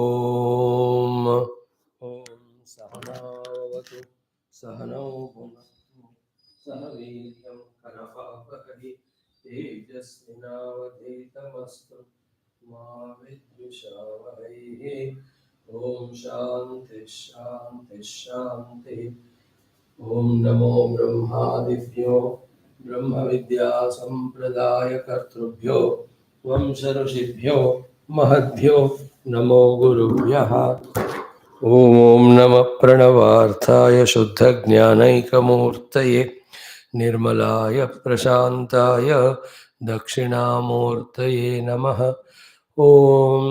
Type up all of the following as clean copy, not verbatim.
ओम सहनावतु सहनौ भुनक्तु सह वीर्यं करवावहै तेजस्विनावधीतमस्तु मा विद्विषावहै। ओम शांति शांति शांति। ओम नमो ब्रह्मादिभ्यो ब्रह्म विद्या संप्रदाय कर्तृभ्यो वंश ऋषिभ्यो महद्भ्यो नमो गुरुभ्यः। ओम नमः प्रणवार्थाय शुद्धज्ञानैकमूर्तये निर्मलाय प्रशान्ताय दक्षिणामूर्तये नमः। ओम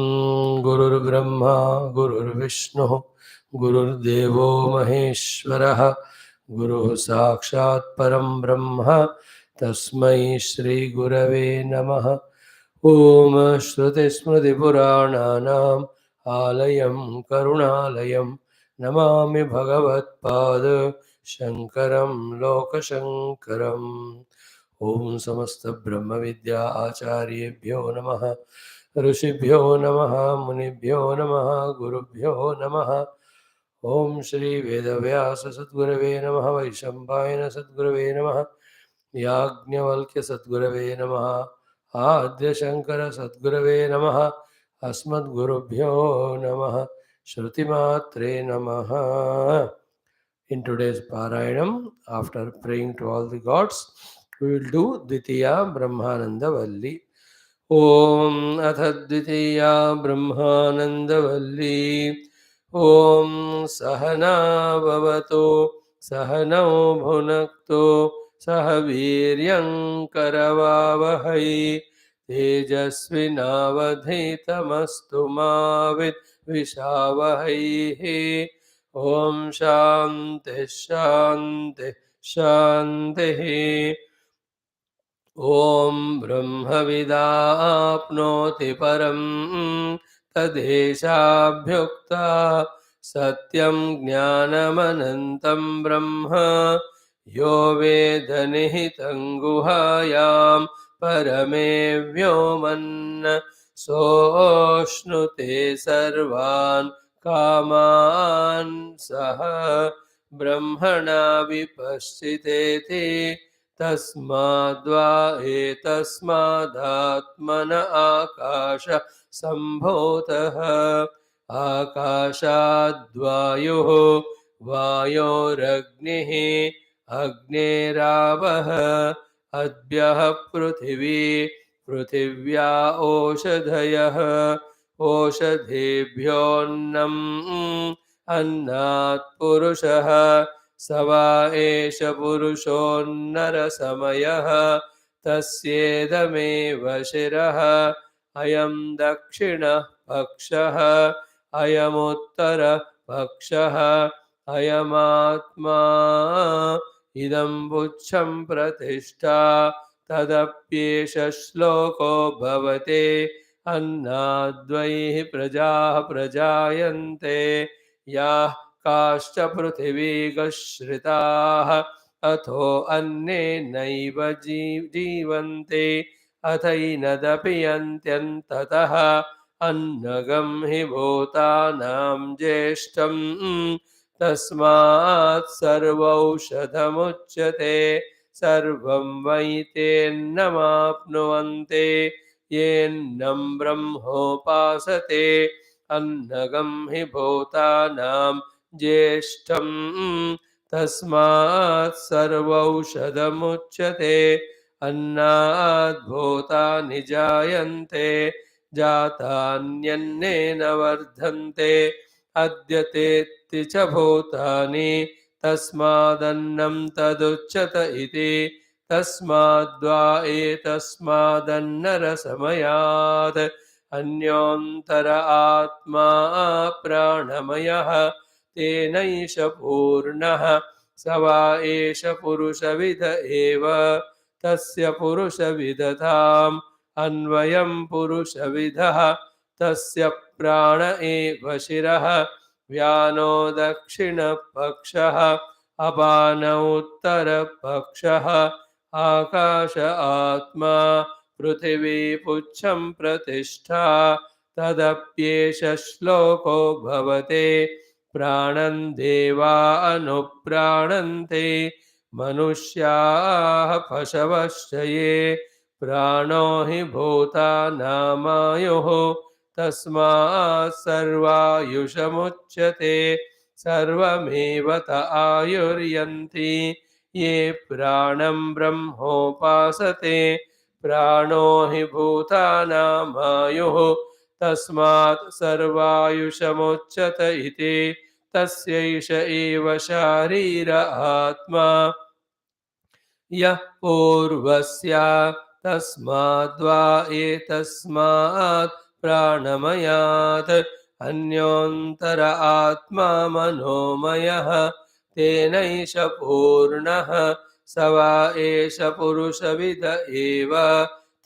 गुरुर्ब्रह्मा गुरुर्विष्णुः गुरुर्देवो महेश्वरः गुरुः साक्षात् परं ब्रह्म तस्मै श्री गुरवे नमः। ओम श्रुतिस्मृतिपुराणानाम् आलयं करुणालयं नमामि भगवत्पाद शङ्करं लोकशङ्करम्। ओम समस्त ब्रह्म विद्या आचार्येभ्यो नमः ऋषिभ्यो नमः मुनिभ्यो नमः गुरुभ्यो नमः। ओम श्री वेदव्यास सद्गुरवे नमः वैशम्पायन सद्गुरवे नमः याज्ञवल्क्य सद्गुरवे नमः आद्य शंकर सद्गुरवे नमः अस्मद्गुरुभ्यो नमः श्रुतिमात्रे नमः। In today's Parayanam, after praying to all the gods, we will do Dvitiya Brahmananda Valli. Om Atha Dvitiya Brahmananda Valli. Om Sahana Bhavato Sahanau Bhunakto Sahaviryam Karavavahai Tejasvinavadhitamastu ma Vidvishavahai. Om Shanti शांति शांति। ओम ब्रह्मविदाप्नोति परं तदेशाभ्युक्ता सत्यं ज्ञानमनन्तं ब्रह्म यो वेद निहितं गुहायां परमे व्योमन् सोऽश्नुते सर्वान् कामान् सह ब्रह्मणा विपश्चितेति तस्माद्वा एतस्मादात्मन आकाश सम्भूतः आकाशाद्वायुः वायोरग्निः अग्नेरावः अद्भ्यः पृथिवी पृथिव्या ओषधयः ओषधेभ्योऽन्नम् अन्नात् पुरुषः स वा एष पुरुषोन्नरसमयः तस्येदमेव शिरः अयं दक्षिणः पक्षः अयमुत्तरः पक्षः अयमात्मा इदं बुच्छं प्रतिष्ठा तदप्येष श्लोको भवते अन्नाद्वैः प्रजाः प्रजायन्ते याः काश्च पृथिवीगश्रिताः अथो अन्नेनैव जीवन्ते अथैनदपि यन्त्यन्ततः अन्नगं हि भूतानां ज्येष्ठं तस्मात् सर्वौषधमुच्यते सर्वं वै तेन्नमाप्नुवन्ते येन्नं ब्रह्मोपासते अन्नगं हि भूतानां ज्येष्ठं तस्मात् सर्वौषधमुच्यते अन्नाद् भूतानि जायन्ते जातान्यन्नेन वर्धन्ते अद्यतेत्ति च भूतानि तस्मादन्नं तदुच्यत इति तस्माद्वा एतस्मादन्नरसमयात् अन्योन्तर आत्मा प्राणमयः तेनैष पूर्णः स वा एष पुरुषविद एव तस्य पुरुषविदताम् अन्वयं पुरुषविदः तस्य प्राण एव शिरः व्यानो दक्षिणपक्षः अपान उत्तरपक्षः आकाश आत्मा पृथिवी पुच्छं प्रतिष्ठा तदप्येष श्लोको भवते प्राणं देवा अनुप्राणन्ते मनुष्याः पशवश्च ये प्राणो हि भूतानामायुः तस्मात् सर्वायुषमुच्यते सर्वमेव त आयुर्यन्ति ये प्राणं ब्रह्मोपासते प्राणो हि भूतानामायुः तस्मात् सर्वायुषमुच्यत इति तस्यैष एव शारीर आत्मा यः पूर्वस्य तस्माद्वा एतस्मात् प्राणमयात् अन्योन्तर आत्मा मनोमयः तेनैष पूर्णः स वा एष पुरुषविद एव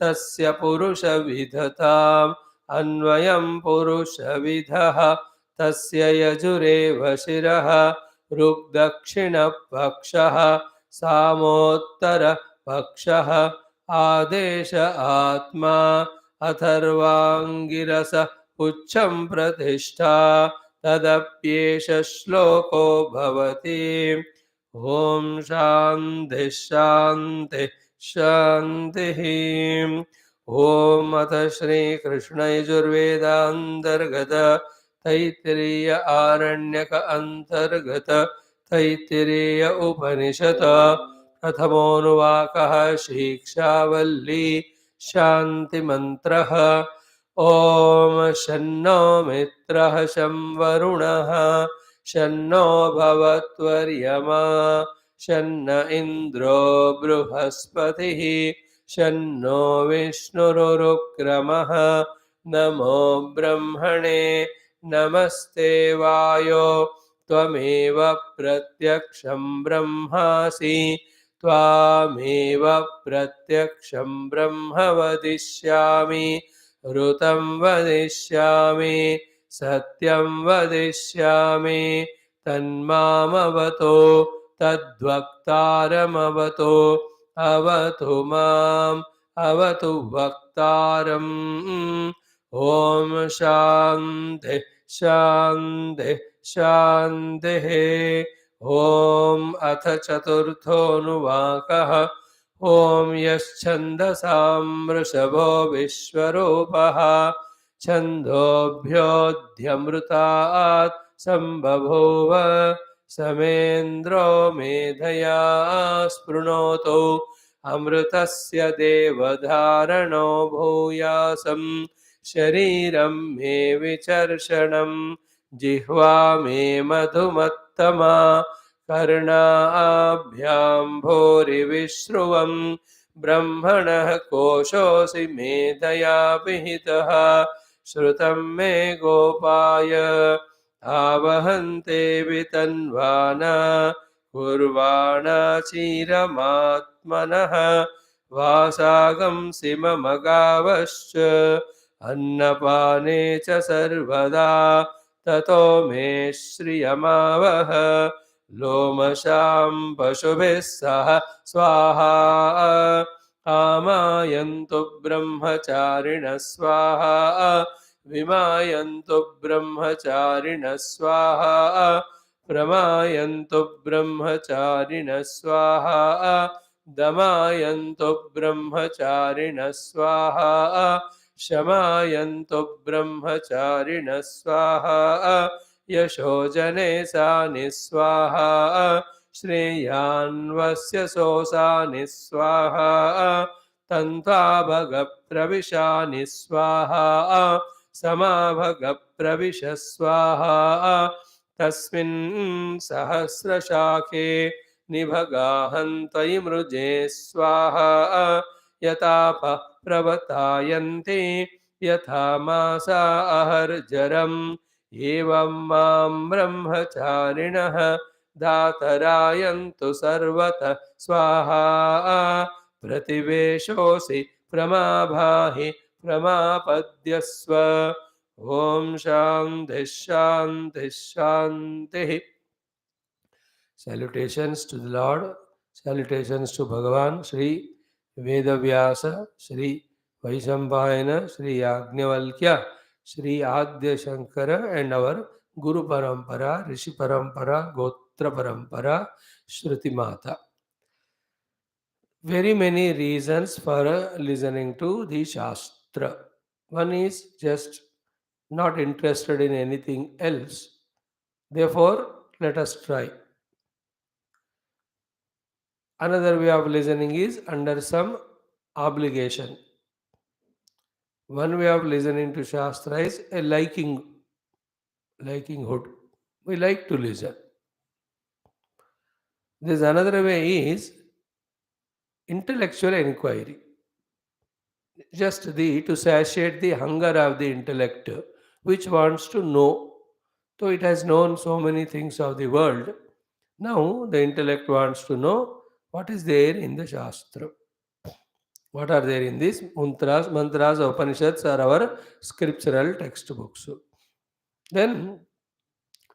तस्य पुरुषविदताम् अन्वयं पुरुषविदः तस्य यजुरेव शिरः ऋग्दक्षिणपक्षः सामोत्तरपक्षः आदेश आत्मा अथर्वाङ्गिरस उच्चं प्रतिष्ठा तदप्येष श्लोको भवति ॐ शान्तिः शान्तिः शान्तिः ॐ अथ श्रीकृष्णयजुर्वेदान्तर्गत तैत्तिरीय आरण्यक अन्तर्गत तैत्तिरीय उपनिषत् प्रथमोऽनुवाकः शिक्षा वल्ली शान्तिमन्त्रः ॐ शन्नो मित्रः शं वरुणः शन्नो भवत्वर्यमा शन्न इन्द्रो बृहस्पतिः शन्नो विष्णुरुक्रमः नमो ब्रह्मणे नमस्ते वायो त्वमेव प्रत्यक्षं ब्रह्मासि त्वामेव प्रत्यक्षं ब्रह्म वदिष्यामि ऋतं वदिष्यामि सत्यं वदिष्यामि तन्मामवतो तद्वक्तारमवतो अवतु माम् अवतु वक्तारम् ॐ शान्तिः शान्तिः शान्तिः ॐ अथ चतुर्थोऽनुवाकः ॐ यश्छन्दसां वृषभो विश्वरूपः छन्दोभ्योऽध्यमृतात् सम्बभूव समेन्द्रो मेधया स्पृणोतु अमृतस्य देवधारणो भूयासं शरीरं मे विचर्षणं जिह्वा मे मधुमत्तमा कर्णाभ्यां भूरिविश्रुवं ब्रह्मणः कोशोऽसि मेधया पिहितः श्रुतं मे गोपाय आवहन्ते वितन्वाना कुर्वाणा चिरमात्मनः वासागंसि मम गावश्च अन्नपाने च सर्वदा ततो मे श्रियमावह लोमशां पशुभिः सह स्वाहा आमायन्तु ब्रह्मचारिणः स्वाहा विमायन्तु ब्रह्मचारिणः स्वाहा प्रमायन्तु ब्रह्मचारिणः स्वाहा दमायन्तु ब्रह्मचारिणः स्वाहा शमायन्तु ब्रह्मचारिणः स्वाहा यशोजने सानि स्वाहा श्रेयान्वस्य सोसानि स्वाहा तन्त्वाभगप्रविशानि स्वाहा समाभगप्रविश स्वाहा तस्मिन् सहस्रशाखे निभगाहन्तयि मृजे स्वाहा यतापः प्रवतायन्ति यथा मासा अहर्जरम् एवं मां ब्रह्मचारिणः दातरायन्तु सर्वतः स्वाहा प्रतिवेशोऽसि प्रमाभाहि प्रमापद्यस्व ॐ शान्तिः शान्तिः शान्तिः Salutations to the Lord, salutations to Bhagavan, Sri Vedavyasa, Sri Vaishambhayana, Sri Yajnavalkya, Sri Adya Shankara and our Guru Parampara, Rishi Parampara, Gotra Parampara, Shruti Mata. Very many reasons for listening to the Shastra. One is just not interested in anything else. Therefore, let us try. Another way of listening is under some obligation. One way of listening to Shastra is a likinghood. We like to listen. There's another way is intellectual inquiry. Just to satiate the hunger of the intellect, which wants to know. So it has known so many things of the world. Now the intellect wants to know what is there in the Shastra. What are there in these mantras, Upanishads are our scriptural textbooks. Then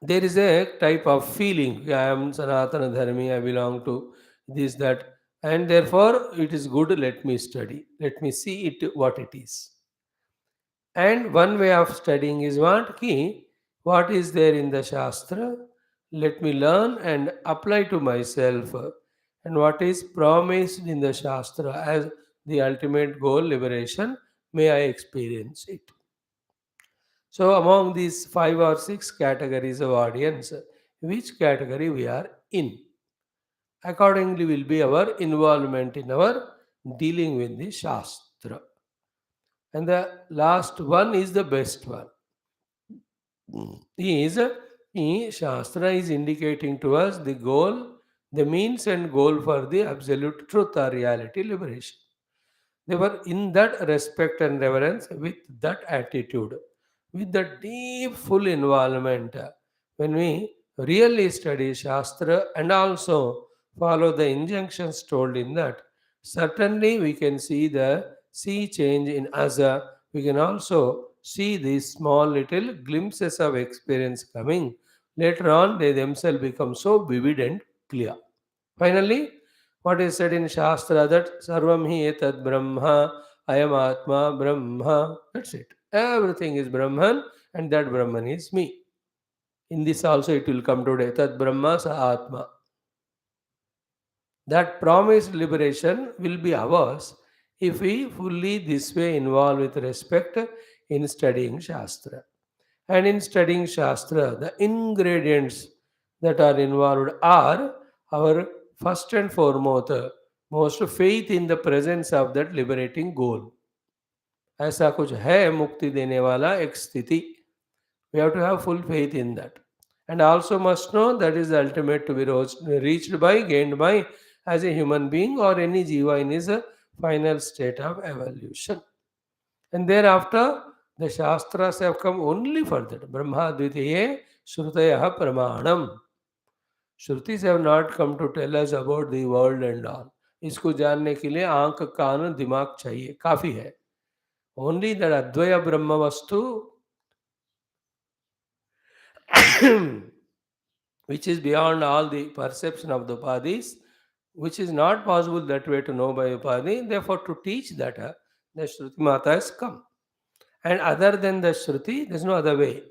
there is a type of feeling. I am Sanatana Dharmi, I belong to this, that, and therefore it is good, let me study. Let me see it what it is. And one way of studying is what? Ki, what is there in the Shastra? Let me learn and apply to myself. And what is promised in the Shastra as the ultimate goal, liberation, may I experience it. So, among these five or six categories of audience, which category we are in? Accordingly, will be our involvement in our dealing with the Shastra. And the last one is the best one. Is Shastra is indicating to us the goal, the means and goal for the absolute truth or reality liberation. They were in that respect and reverence, with that attitude, with the deep, full involvement. When we really study Shastra and also follow the injunctions told in that, certainly we can see change in us. We can also see these small little glimpses of experience coming. Later on, they themselves become so vivid and clear. Finally, what is said in Shastra that Sarvam hi etad Brahma, Ayam Atma Brahma. That's it. Everything is Brahman and that Brahman is me. In this also it will come today. Tad Brahma Sa Atma. That promised liberation will be ours if we fully this way involve with respect in studying Shastra. And in studying Shastra, the ingredients that are involved are our first and foremost most faith in the presence of that liberating goal. ऐसा कुछ है मुक्ति देने वाला एक स्थिति. We have to have full faith in that. And also must know that is the ultimate to be reached by, gained by, as a human being or any jiva in his final state of evolution. And thereafter, the Shastras have come only for that. Brahma Dvitiye Shrutayaha Pramanam. Shrutis have not come to tell us about the world and all. इसको जानने के लिए आंख कान दिमाग चाहिए, काफी है. Only that Advaya Brahma Vastu which is beyond all the perception of the Upadis, which is not possible that way to know by Upadi. Therefore, to teach that, the Shruti Mata has come. And other than the Shruti, there is no other way.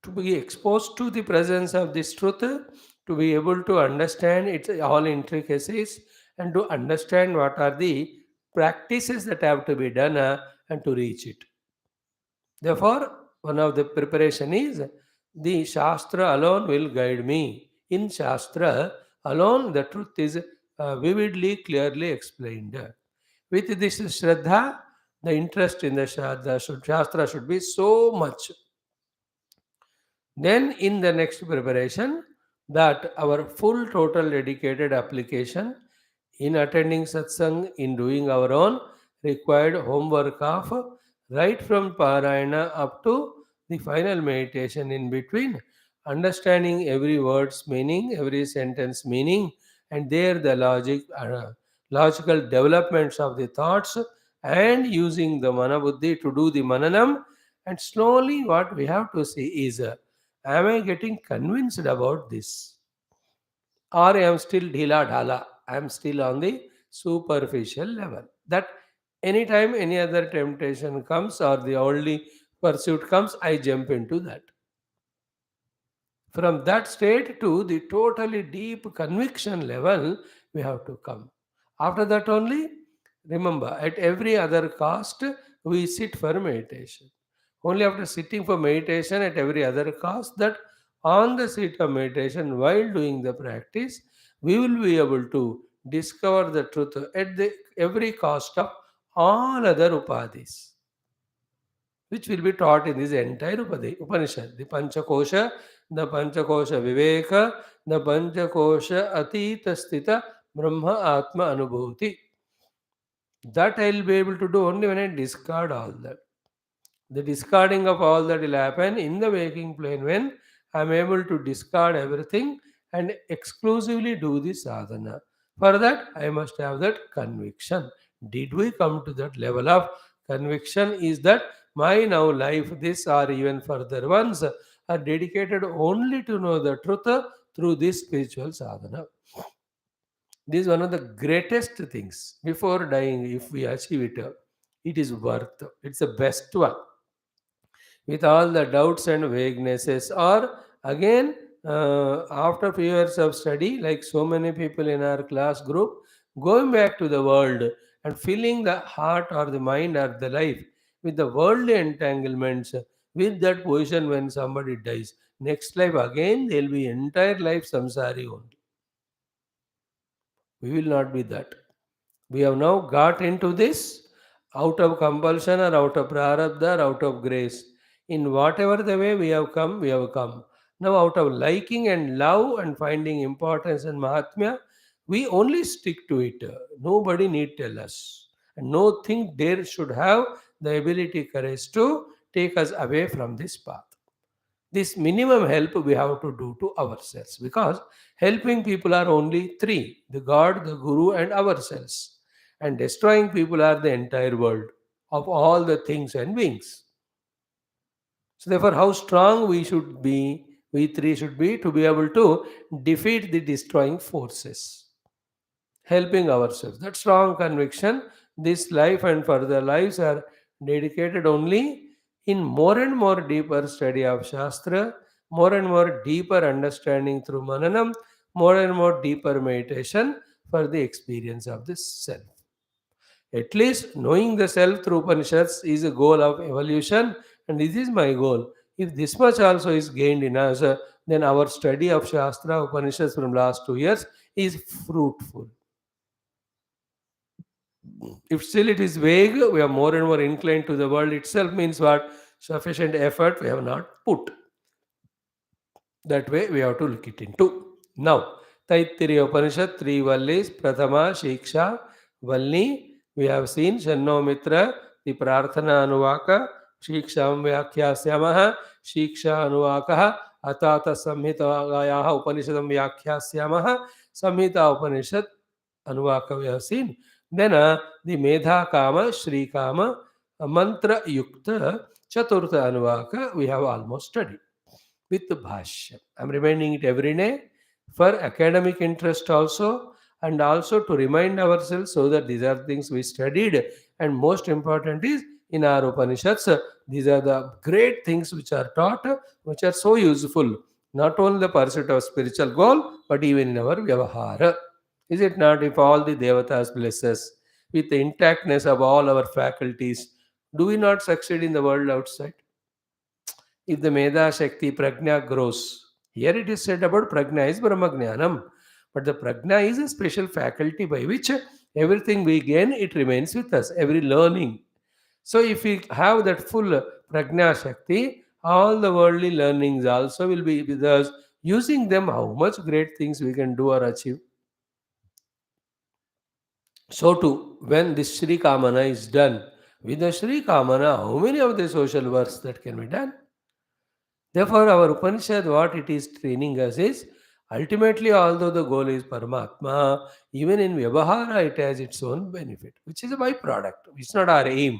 To be exposed to the presence of this truth, to be able to understand its all intricacies, and to understand what are the practices that have to be done and to reach it. Therefore, one of the preparation is the Shastra alone will guide me. In Shastra alone, the truth is vividly, clearly explained. With this Shraddha, the interest in the Shastra should be so much. Then, in the next preparation, that our full, total, dedicated application in attending satsang, in doing our own required homework of right from Parayana up to the final meditation in between, understanding every word's meaning, every sentence meaning, and there the logical developments of the thoughts, and using the mana buddhi to do the mananam. And slowly, what we have to see is, am I getting convinced about this? Or I am still dhila dhala? I am still on the superficial level. That Anytime any other temptation comes or the only pursuit comes, I jump into that. From that state to the totally deep conviction level, we have to come. After that, only remember at every other cost, we sit for meditation. Only after sitting for meditation at every other cost, that on the seat of meditation, while doing the practice, we will be able to discover the truth at the every cost of all other upadhis, which will be taught in this entire Upanishad. The Panchakosha Viveka, the Panchakosha Atita Sthita Brahma Atma Anubhuti. That I will be able to do only when I discard all that. The discarding of all that will happen in the waking plane when I am able to discard everything and exclusively do the sadhana. For that, I must have that conviction. Did we come to that level of conviction? Is that my now life, this or even further ones, are dedicated only to know the truth through this spiritual sadhana. This is one of the greatest things. Before dying, if we achieve it, it is worth. It's the best one with all the doubts and vaguenesses. Or again, after few years of study, like so many people in our class group, going back to the world and filling the heart or the mind or the life with the worldly entanglements, with that position when somebody dies. Next life again, there will be entire life samsari only. We will not be that. We have now got into this out of compulsion or out of prarabdha or out of grace. In whatever the way we have come, we have come. Now, out of liking and love and finding importance and mahatmya, we only stick to it. Nobody need tell us. And no thing there should have the ability, courage to take us away from this path. This minimum help we have to do to ourselves, because helping people are only three: the God, the Guru, and ourselves. And destroying people are the entire world of all the things and beings. So, therefore, how strong we three should be to be able to defeat the destroying forces, helping ourselves. That strong conviction, this life and further lives are dedicated only in more and more deeper study of Shastra, more and more deeper understanding through Mananam, more and more deeper meditation for the experience of the self. At least knowing the self through Upanishads is a goal of evolution, and this is my goal. If this much also is gained in us, then our study of Shastra Upanishads from last 2 years is fruitful. If still it is vague, we are more and more inclined to the world itself, means what? Sufficient effort we have not put. That way we have to look it into. Now, Taittiriya Upanishad, three Vallis, Prathama, Shiksha, Valli, we have seen Shanno Mitra, the Prarthana Anuvaka, Shiksham Vyakhyasamaha, Shiksha Anuvakaha, Atata Samhitagayaha Upanishadam Vyakhyasamaha, Samhita Upanishad Anuvaka we have seen. Then the Medha Kama, Shri Kama, Mantra Yukta, Chaturtha Anuvaka we have almost studied with the Bhashyam. I'm reminding it every day for academic interest also, and also to remind ourselves so that these are things we studied. And most important is in our Upanishads, these are the great things which are taught, which are so useful, not only the pursuit of spiritual goal, but even in our Vyavahara. Is it not? If all the Devatas bless us with the intactness of all our faculties, do we not succeed in the world outside? If the Meda Shakti Prajna grows. Here it is said about Prajna is Brahmajnanam. But the Prajna is a special faculty by which everything we gain, it remains with us, every learning. So if we have that full Prajna Shakti, all the worldly learnings also will be with us. Using them, how much great things we can do or achieve. So too, when this Sri Kamana is done, with the Sri Kamana, how many of the social works that can be done? Therefore, our Upanishad, what it is training us is ultimately, although the goal is Paramatma, even in Vyavahara, it has its own benefit, which is a byproduct. It's not our aim.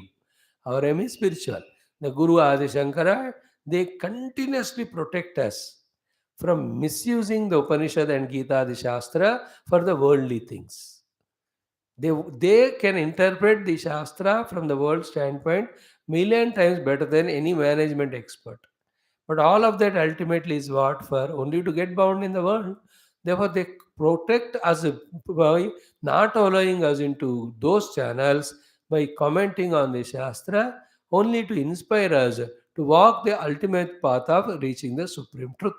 Our aim is spiritual. The Guru Adi Shankara, they continuously protect us from misusing the Upanishad and Gita, the Shastra, for the worldly things. They can interpret the Shastra from the world standpoint million times better than any management expert. But all of that ultimately is what? For only to get bound in the world. Therefore, they protect us by not allowing us into those channels, by commenting on the Shastra, only to inspire us to walk the ultimate path of reaching the supreme truth.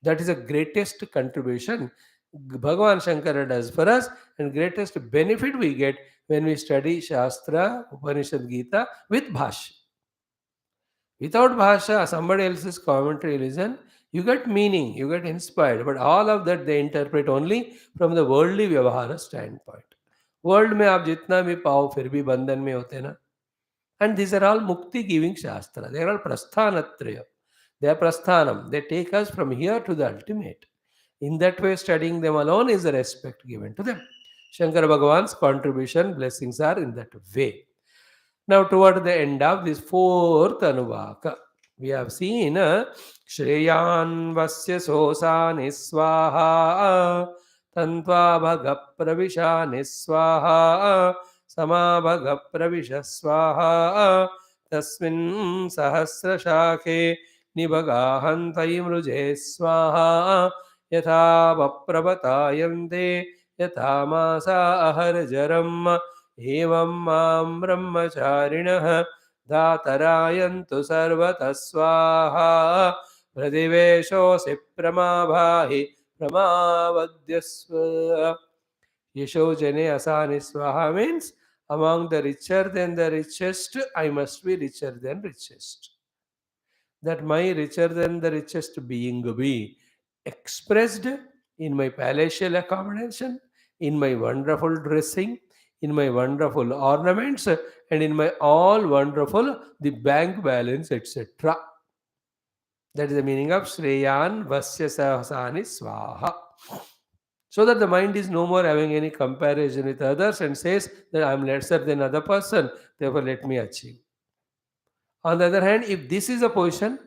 That is the greatest contribution Bhagavan Shankara does for us, and greatest benefit we get when we study Shastra, Upanishad, Gita with Bhashya. Without Bhasha, somebody else's commentary listen, you get meaning, you get inspired, but all of that they interpret only from the worldly Vyavahara standpoint. World में आप जितना भी पाओ फिर भी बंधन में होते ना. And these are all mukti giving shastra. They are all prasthanatraya. They are prasthanam. They take us from here to the ultimate. In that way, studying them alone is the respect given to them. Shankara Bhagavan's contribution, blessings are in that way. Now, toward the end of this fourth Anuvaka, we have seen Shreyan Vasya Sosa Niswaha Tantva Bhaga Pravisha Niswaha Sama Bhaga Pravisha Swaha Tasmin Sahasra Shake Nibagahantai Mruje Swaha Yatha Vapravatayante Yatha Masa Ahar Jaram एवं मां ब्रह्मचारिणः धातरायन्तु सर्वतः स्वाहा प्रतिवेशोऽसि प्रमाभाहि प्रमावद्यस्व. Yesho Jane Asani Swaha means among the richer than the richest, I must be richer than richest. That my richer than the richest being be expressed in my palatial accommodation, in my wonderful dressing, in my wonderful ornaments, and in my all wonderful the bank balance, etc. That is the meaning of Shreyan Vasya Sahasani Swaha. So that the mind is no more having any comparison with others and says that I am lesser than other person, therefore let me achieve. On the other hand, if this is a position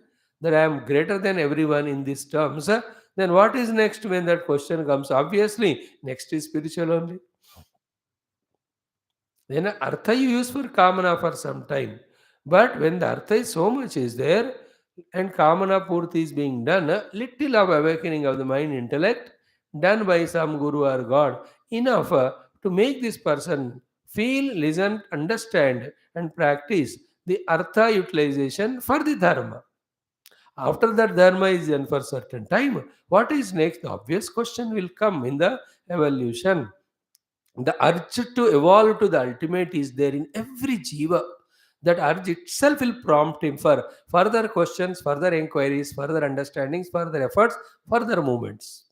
that I am greater than everyone in these terms, then what is next when that question comes? Obviously, next is spiritual only. Then artha you use for kamana for some time. But when the artha is so much is there and kamana purti is being done, a little of awakening of the mind intellect done by some guru or God, enough to make this person feel, listen, understand and practice the artha utilization for the dharma. After that dharma is done for certain time, what is next? The obvious question will come in the evolution. The urge to evolve to the ultimate is there in every jiva. That urge itself will prompt him for further questions, further inquiries, further understandings, further efforts, further movements.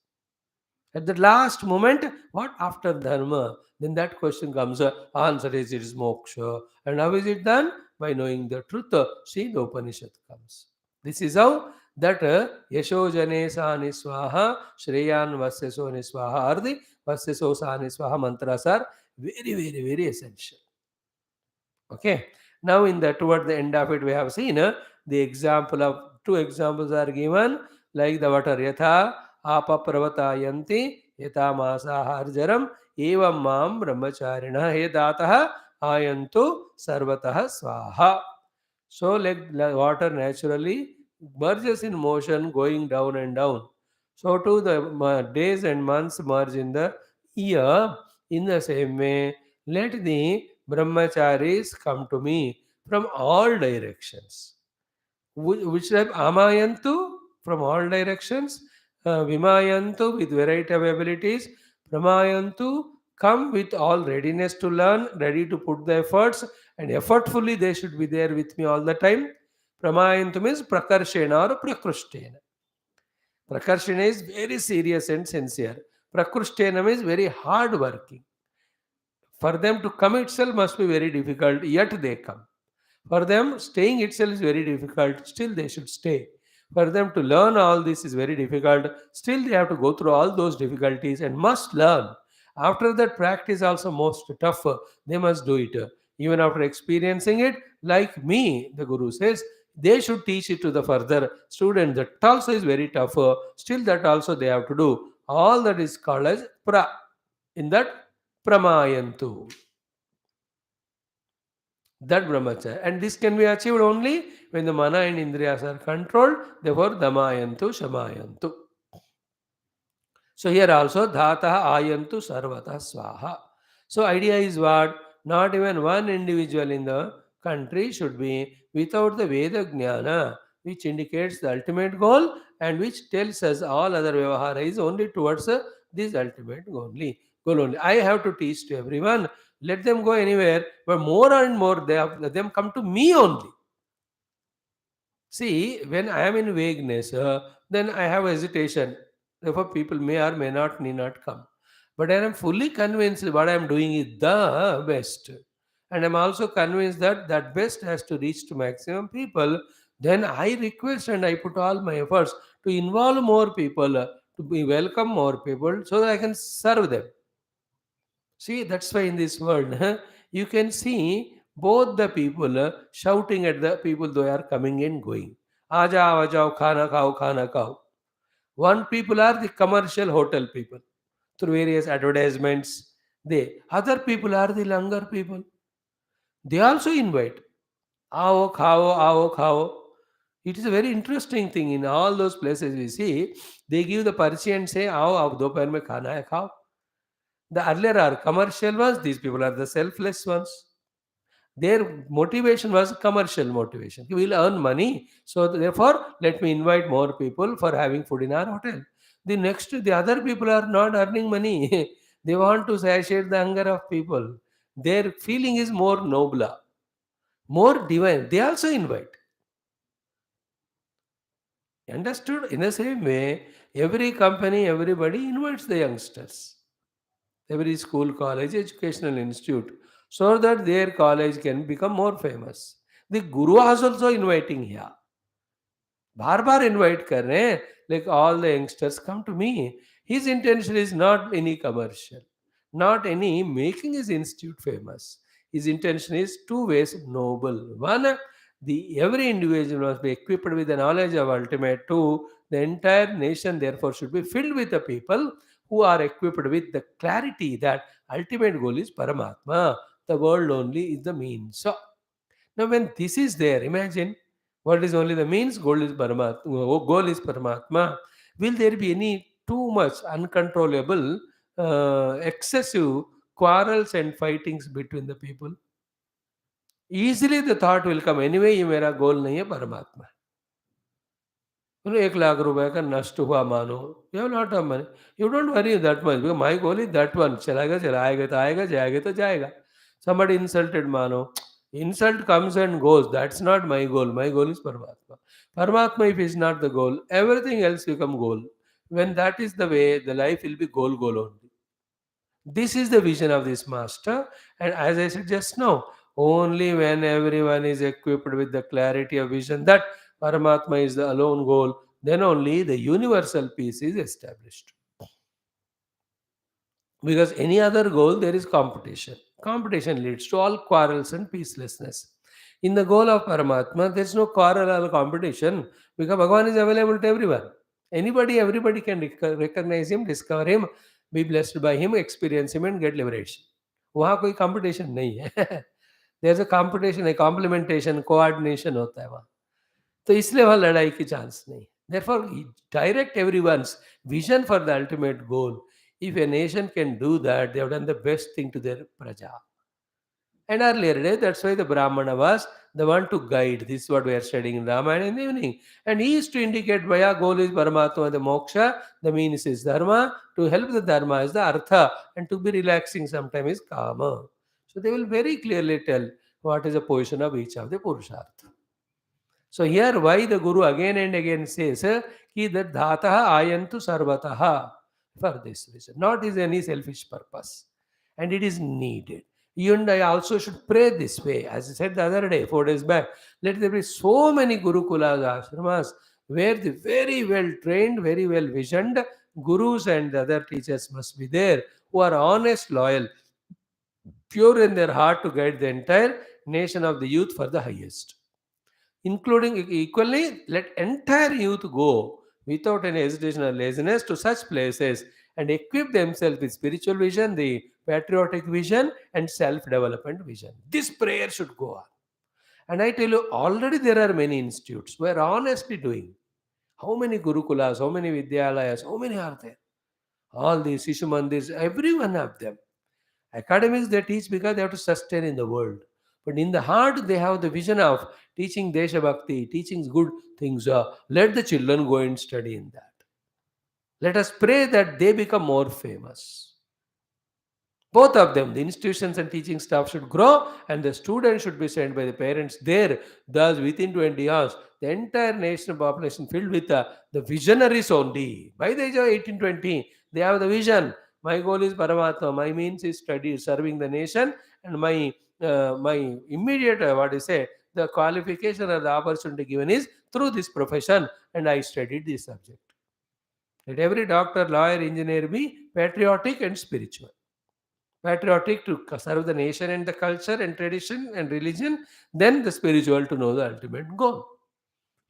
At the last moment, what after dharma? Then that question comes, answer is it is moksha. And how is it done? By knowing the truth. See, the Upanishad comes. This is how that Yasho Jane Sani Swaha, Shreyan Vasyaso Niswaha are the Vasyaso Sani Swaha mantras are very, very, very essential. Okay. Now, in the toward the end of it, we have seen the example of two examples are given, like the water yatha apa pravatayanti yata masa harjaram evam mam brahmacharina he datah ayantu sarvatah swaha. So, like the water naturally merges in motion, going down and down. So, too, the days and months merge in the year. In the same way, let the brahmacharis come to me from all directions. Which type? Amayantu from all directions, Vimayantu with variety of abilities, Pramayantu come with all readiness to learn, ready to put the efforts, and effortfully they should be there with me all the time. Pramayantu means Prakarshena or Prakruštena. Prakarshena is very serious and sincere. Prakrushtena is very hard working. For them to come itself must be very difficult, yet they come. For them, staying itself is very difficult, still they should stay. For them to learn all this is very difficult, still they have to go through all those difficulties and must learn. After that, practice also most tougher. They must do it. Even after experiencing it, like me, the Guru says, they should teach it to the further student. That also is very tougher. Still, that also they have to do. All that is called as pra. In that pramayantu. That brahmacharya. And this can be achieved only when the mana and indriyas are controlled. Therefore, damayantu, shamayantu. So here also dhataha ayantu sarvata swaha. So idea is what? Not even one individual in the country should be without the Veda Jnana, which indicates the ultimate goal and which tells us all other Vyavahara is only towards this ultimate goal only. I have to teach to everyone. Let them go anywhere, but more and more they have, let them come to me only. See, when I am in vagueness, then I have hesitation. Therefore, people may or may not need not come. But I am fully convinced what I am doing is the best. And I'm also convinced that that best has to reach to maximum people. Then I request and I put all my efforts to involve more people, to be welcome more people so that I can serve them. See, that's why in this world, you can see both the people shouting at the people they are coming and going. Aajao, aajao, khana khao, khana khao. One people are the commercial hotel people through various advertisements. They other people are the langar people. They also invite. Aao, khao, aao, khao. It is a very interesting thing in all those places we see. They give the parchi and say, "Aao, aap dopahr mein khana hai, khao." The earlier are commercial ones, these people are the selfless ones. Their motivation was commercial motivation. We will earn money, so therefore, let me invite more people for having food in our hotel. The other people are not earning money. They want to satiate the hunger of people. Their feeling is more nobler, more divine. They also invite. Understood? In the same way, every company, everybody invites the youngsters. Every school, college, educational institute, so that their college can become more famous. The guru was also inviting here. Bar bar invite कर रहे हैं like all the youngsters come to me. His intention is not any commercial, not any making his institute famous. His intention is two ways noble. One, the every individual must be equipped with the knowledge of ultimate. Two, the entire nation therefore should be filled with the people who are equipped with the clarity that ultimate goal is Paramatma. The world only is the means. So now, when this is there, imagine what is only the means, goal is Paramatma. Will there be any too much uncontrollable, excessive quarrels and fightings between the people? Easily the thought will come, anyway, ये मेरा goal नहीं है परमात्मा. 1 लाख रुपए का नष्ट हुआ मानो. You have lot of money. You don't worry that much because my goal is that one. चलाएगा चलाएगा तो आएगा जाएगा तो जाएगा. Somebody insulted mano. Insult comes and goes. That's not my goal. My goal is Paramatma. Paramatma, if is not the goal, everything else become goal. When that is the way, the life will be goal only. This is the vision of this master. And as I said just now, only when everyone is equipped with the clarity of vision that Paramatma is the alone goal, then only the universal peace is established. Because any other goal, there is competition. Competition leads to all quarrels and peacelessness. In the goal of Paramatma, there is no quarrel or competition because Bhagavan is available to everyone. Anybody, everybody can recognize him, discover him, be blessed by him, experience him, and get liberation. वहाँ कोई competition नहीं है. There's a competition, a complementation, coordination होता है वहाँ. तो इसलिए वहाँ लड़ाई की चांस नहीं. Therefore, direct everyone's vision for the ultimate goal. If a nation can do that, they have done the best thing to their praja. And earlier day, that's why the Brahmana was the one to guide. This is what we are studying in Ramayana in the evening. And he is to indicate Vaya goal is Paramatma, the moksha, the means is dharma. To help the dharma is the artha, and to be relaxing sometimes is kama. So they will very clearly tell what is the position of each of the purushartha. So here why the Guru again and again says ki that dhataha ayantu sarvataha for this reason. Not is any selfish purpose. And it is needed. You and I also should pray this way. As I said the other day, 4 days back, let there be so many Gurukulas, ashramas, where the very well trained, very well visioned gurus and the other teachers must be there, who are honest, loyal, pure in their heart to guide the entire nation of the youth for the highest. Including equally, let entire youth go without any hesitation or laziness to such places and equip themselves with spiritual vision, the patriotic vision, and self development vision. This prayer should go on. And I tell you, already there are many institutes who are honestly doing. How many Gurukulas, how many Vidyalayas, how many are there? All these Shishu Mandirs, everyone have them. Academics they teach because they have to sustain in the world. But in the heart, they have the vision of teaching Desha Bhakti, teaching good things. Let the children go and study in that. Let us pray that they become more famous. Both of them, the institutions and teaching staff should grow, and the students should be sent by the parents there. Thus, within 20 years, the entire national population filled with the visionaries only. By the age of 18, 20, they have the vision. My goal is Paramatma. My means is study, serving the nation, and my immediate what is say the qualification or the opportunity given is through this profession, and I studied this subject. Let every doctor, lawyer, engineer be patriotic and spiritual. Patriotic to serve the nation and the culture and tradition and religion, then the spiritual to know the ultimate goal.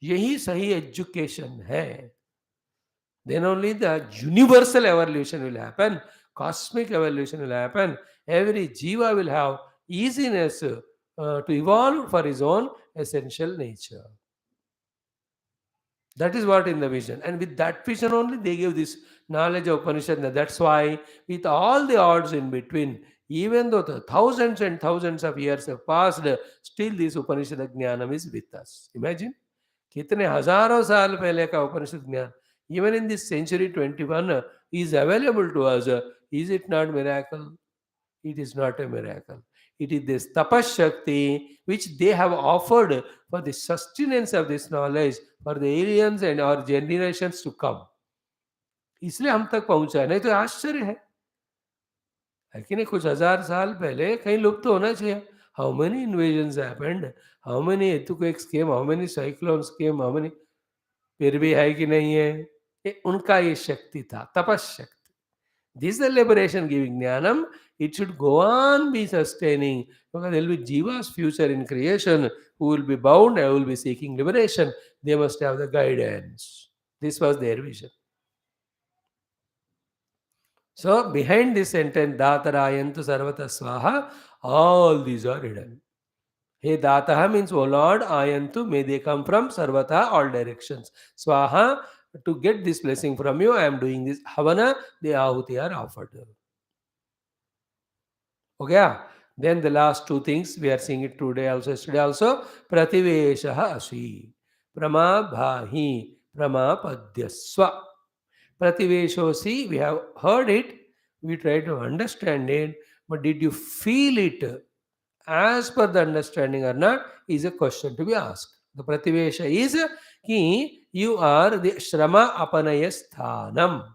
यही सही education है. Then only the universal evolution will happen, cosmic evolution will happen. Every jiva will have easiness to evolve for his own essential nature. That is what in the vision. And with that vision only, they give this knowledge of Upanishad. That's why, with all the odds in between, even though the thousands and thousands of years have passed, still this Upanishad Jnanam is with us. Imagine, कितने हजारों साल पहले का उपनिषद ज्ञान, even in this century 21, is available to us. Is it not miracle? It is not a miracle. It is this tapas shakti which they have offered for the sustenance of this knowledge for the aliens and our generations to come. इसलिए हम तक पहुंचा है, नहीं तो आश्चर्य है कि नहीं? कुछ हजार साल पहले कहीं लुप्त होना चाहिए. How many invasions happened, how many earthquakes came, how many cyclones came, how many, फिर भी है कि नहीं है? उनका ये शक्ति था, तपस शक्ति. This is the liberation giving jnanam. It should go on be sustaining because there will be jiva's future in creation who will be bound and will be seeking liberation. They must have the guidance. This was their vision. So behind this sentence, Datarayantu Sarvata Swaha, all these are hidden. Hey Dataha means, O Lord, Ayantu, may they come from Sarvata, all directions. Swaha, to get this blessing from you, I am doing this. Havana, the Ahuti are offered. Okay, then the last two things we are seeing it today also, yesterday also. Prativeshaha asi, pramabhahi, pramapadyasva. Prativeshosi, we have heard it, we try to understand it, but did you feel it as per the understanding or not is a question to be asked. The prativesha is ki you are the shrama apanaya sthanam.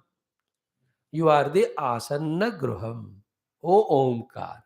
You are the asanna gruham. O Omkar.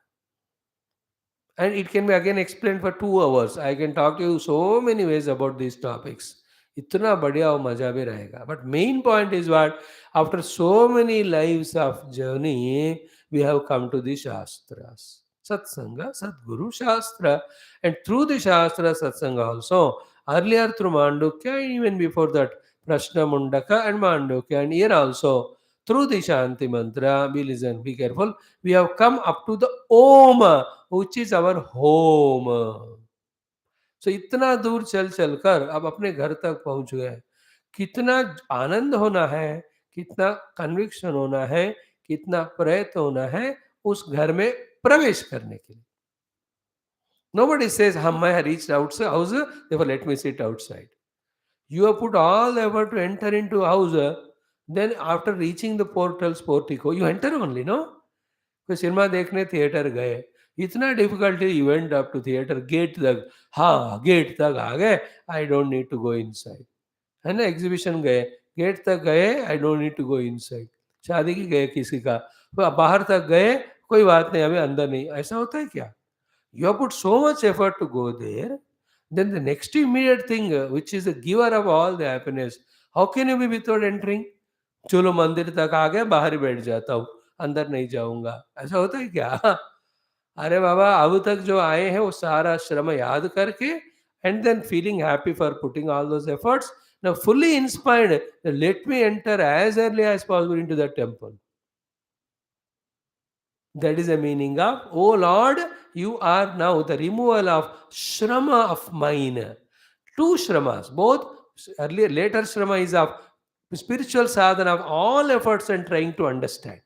And it can be again explained for 2 hours. I can talk to you so many ways about these topics. इतना बढ़िया और मजा भी रहेगा. But main point is what? After so many lives of journey, we have come to the Shastras. Satsanga, Sadguru Shastra. And through the Shastra, Satsanga also, earlier through Mandukya, even before that, Prashna Mundaka and Mandukya, and here also, through the Shanti Mantra, be listen, be careful, we have come up to the Om, which is our home. सो इतना दूर चल चलकर अब अपने घर तक पहुंच गए. कितना आनंद होना है, कितना कन्विक्शन होना है, कितना प्रयत्न होना है उस घर में प्रवेश करने के लिए. Nobody says, I reached outside house, therefore let me sit outside. You have put all the effort to enter into house, then after reaching the portals, portico, you enter only, no? कोई cinema देखने theatre गए, इतना difficulty you went up to theatre gate तक, हाँ gate तक आ गए, I don't need to go inside. है ना, एग्जीबिशन गए, गेट तक गए, I don't need to go inside. शादी की गए किसी का, तो बाहर तक गए, कोई बात नहीं, हमें अंदर नहीं. ऐसा होता है क्या? You have put so much effort to go there, then the next immediate thing which is the giver of all the happiness, how can you be without entering? चलो मंदिर तक आ गए, बाहर ही बैठ जाता हूँ, अंदर नहीं जाऊंगा. ऐसा होता है क्या? अरे बाबा, अब तक जो आए हैं वो सारा श्रम याद करके and than feeling happy for putting all those efforts, now fully inspired, let me enter as early as possible into the temple. That is the meaning of, oh Lord, you are now the removal of shrama of mine. Two shramas, both earlier, later shrama is of spiritual sadhana of all efforts and trying to understand.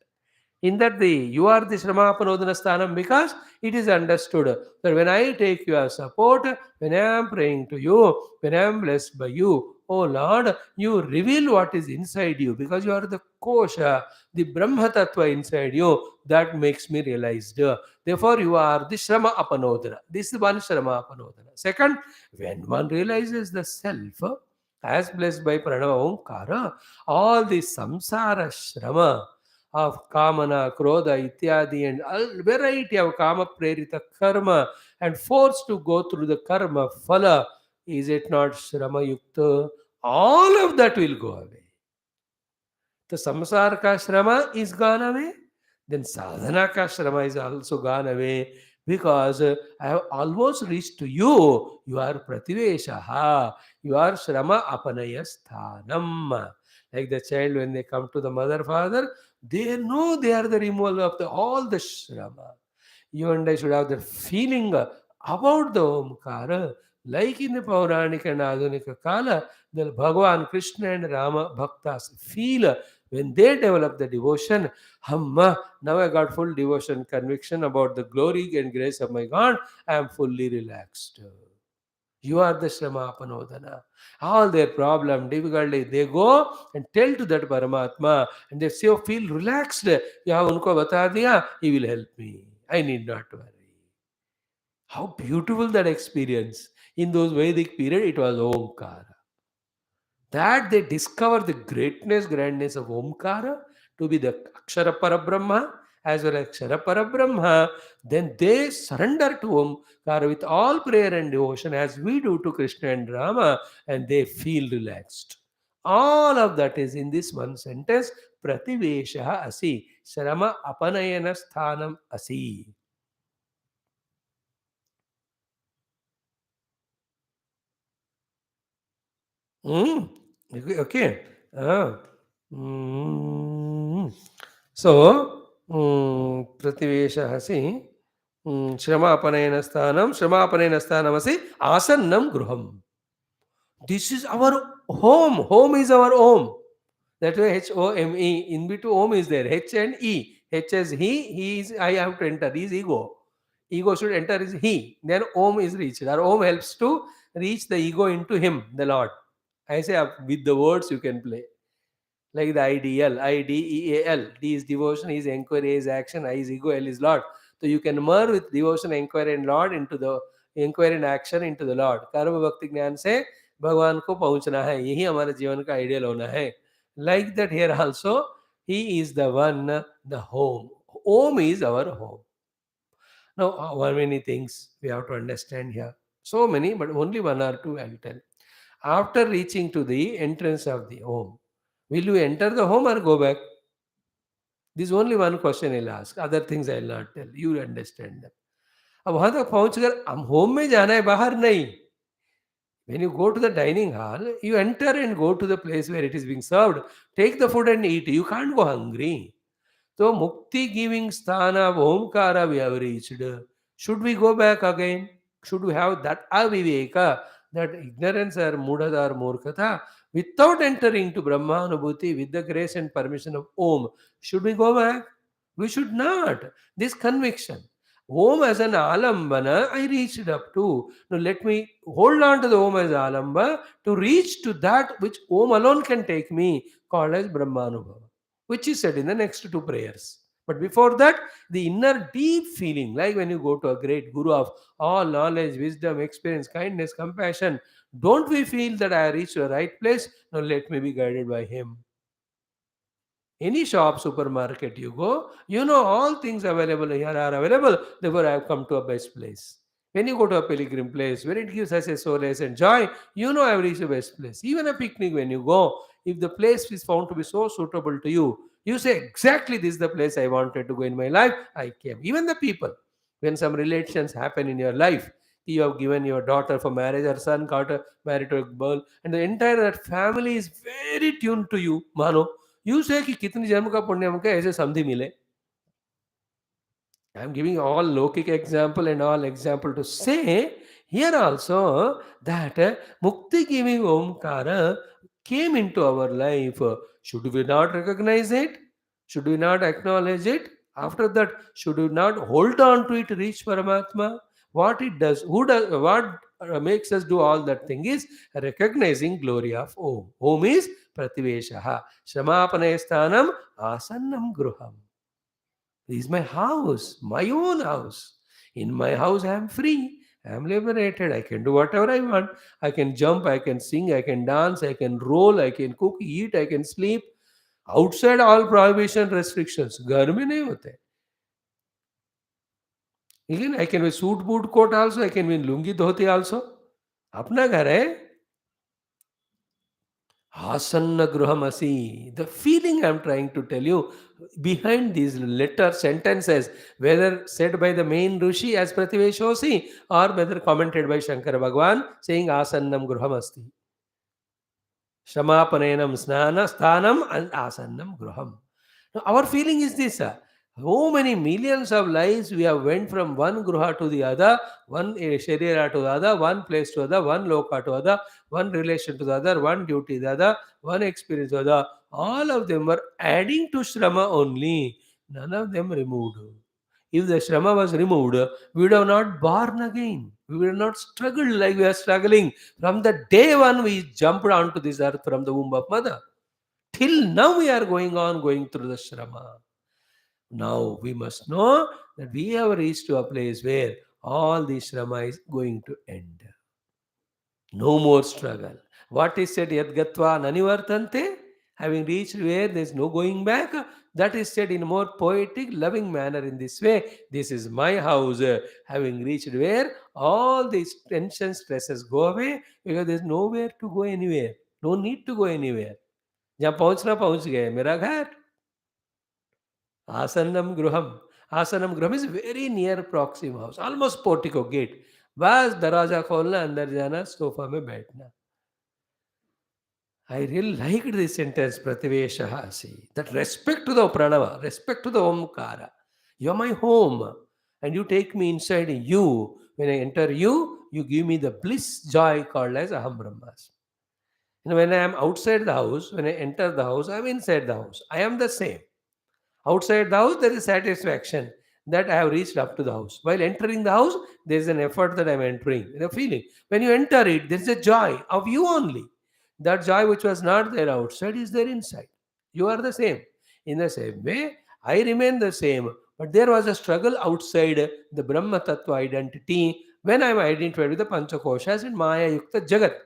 In that the you are the Shramapanodana Sthanam, because it is understood that when I take your support, when I am praying to you, when I am blessed by you, oh Lord, you reveal what is inside you, because you are the kosha, the Brahma Tattva inside you, that makes me realized. Therefore, you are the Shrama Apanodana. This is one Shrama Apanodana. Second, when one realizes the self as blessed by Pranava Omkara, all the samsara Shrama of kamana, krodha, ityadi, and a variety of kama prerita karma, and forced to go through the karma phala, is it not shrama yukta? All of that will go away. The samsara ka shrama is gone away, then sadhana ka shrama is also gone away, because I have almost reached to you. You are prativeshaha, you are shrama apanaya sthanam. Like the child, when they come to the mother, father, they know they are the removal of all the shrama. You and I should have the feeling about the Omkara, like in the Pauranika and Adhunika Kala, the Bhagavan Krishna and Rama Bhaktas feel when they develop the devotion. Hamma, now I got full devotion, conviction about the glory and grace of my God. I am fully relaxed. You are the Shramapanodana. All their problem, difficulty, they go and tell to that Paramatma, and they say, feel relaxed. Yeah, unko bata diya, he will help me. I need not worry. How beautiful that experience. In those Vedic period, it was Omkara. That they discover the greatness, grandness of Omkara to be the Akshara Parabrahma as well as Akshara Parabrahma, then they surrender to Omkara with all prayer and devotion as we do to Krishna and Rama, and they feel relaxed. All of that is in this one sentence, Prativesha Asi, Shrama Apanayana Sthanam Asi. Mm. Okay. Okay. Ah. Mm. So, Prativeshahasi, Shramapanayana sthanamasi, Asannam Gruham. This is our home. Home is our home. That way, Home. In between home is there. H and E. H as he is, I have to enter. His ego. Ego should enter is he. Then home is reached. Our home helps to reach the ego into him, the Lord. I say with the words you can play. Like the ideal, IDEAL. D is devotion, is inquiry, is action, I is ego, L is Lord. So you can merge with devotion, inquiry, and Lord into the inquiry and action into the Lord. कर्म भक्ति ज्ञान से भगवान को पहुंचना है, यही हमारे जीवन का आइडियल होना है. Like that here also, he is the one, the home. Home is our home. Now, how many things we have to understand here? So many, but only one or two I'll tell. After reaching to the entrance of the home, will you enter the home or go back? This is only one question I'll ask. Other things I'll not tell. You understand them. अब वहां तक पहुंच कर हम home में जाना है, बाहर नहीं. When you go to the dining hall, you enter and go to the place where it is being served. Take the food and eat. You can't go hungry. So mukti giving sthana of Omkara we have reached. Should we go back again? Should we have that aviveka, that ignorance or mudada or murkata, without entering to Brahmanubhuti with the grace and permission of Om? Should we go back? We should not. This conviction. Om as an alambana, I reached up to. Now let me hold on to the Om as alamba to reach to that which Om alone can take me, called as Brahmanubhava, which is said in the next two prayers. But before that, the inner deep feeling, like when you go to a great guru of all knowledge, wisdom, experience, kindness, compassion, don't we feel that I reached the right place? Now let me be guided by him. Any shop, supermarket you go, you know all things available here are available. Therefore, I have come to a best place. When you go to a pilgrim place, when it gives us a solace and joy, you know I have reached the best place. Even a picnic, when you go, if the place is found to be so suitable to you, you say, exactly this is the place I wanted to go in my life. I came. Even the people, when some relations happen in your life, you have given your daughter for marriage, or son got married to a girl, and the entire that family is very tuned to you, Mano. You say कि कितनी जन्म का पुण्य हमको ऐसे समधी मिले. I am giving all Lokik example and all example to say here also that Mukti giving Omkara came into our life. Should we not recognize it? Should we not acknowledge it? After that, should we not hold on to it, reach Paramatma? What it does, who does, what makes us do all that thing is recognizing glory of Om. Om is Prativeshaha. Shamapane sthanam asannam gruham. This is my house, my own house. In my house, I am free. I am liberated. I can do whatever I want. I can jump, I can sing, I can dance, I can roll, I can cook, eat, I can sleep. Outside all prohibition restrictions. घर में नहीं होते. Again, I can wear suit, boot, coat also. I can wear lungi, dhoti also. अपना घर है. Asanna gruhamasi. The feeling I'm trying to tell you behind these letter sentences, whether said by the main Rishi as Prativeshosi or whether commented by Shankara Bhagwan saying Asannam gruhamasti. Shamapanenam snana sthanam and asannam gruham. Now, our feeling is this. How many millions of lives we have went from one gruha to the other, one sharira to the other, one place to the other, one loka to the other, one relation to the other, one duty to the other, one experience to the other. All of them were adding to Shrama only. None of them removed. If the Shrama was removed, we would have not born again. We would have not struggled like we are struggling. From the day one we jumped onto this earth from the womb of mother. Till now we are going on, going through the Shrama. Now we must know that we have reached to a place where all the Shrama is going to end. No more struggle. What is said, Yadgatva Nanivartante? Having reached where there is no going back, that is said in a more poetic, loving manner in this way. This is my house. Having reached where all these tensions, stresses go away because there is nowhere to go anywhere. No need to go anywhere. जहाँ पहुँचना पहुँच गए मेरा घर. Asanam Gruham. Asanam Gruham is very near proximate house, almost portico gate. बस दरवाजा खोलना, अंदर जाना, सोफा में बैठना. I really liked this sentence, Prativeshaha. See, that respect to the Pranava, respect to the Omkara. You're my home, and you take me inside you. When I enter you, you give me the bliss, joy called as Aham Brahmas. And when I am outside the house, when I enter the house, I am inside the house. I am the same. Outside the house, there is satisfaction that I have reached up to the house. While entering the house, there is an effort that I am entering, the feeling. When you enter it, there is a joy of you only. That joy which was not there outside is there inside. You are the same. In the same way, I remain the same. But there was a struggle outside the Brahma Tattva identity when I am identified with the Panchakoshas and Maya Yukta Jagat.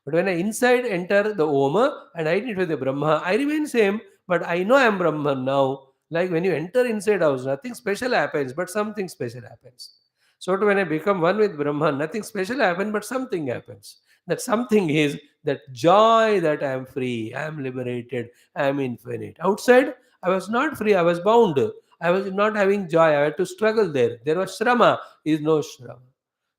But when I inside enter the Oma and identify with the Brahma, I remain same, but I know I am Brahman now. Like when you enter inside house, nothing special happens, but something special happens. So when I become one with Brahman, nothing special happens, but something happens. That something is that joy that I am free, I am liberated, I am infinite. Outside, I was not free, I was bound. I was not having joy, I had to struggle there. There was Shrama, is no Shrama.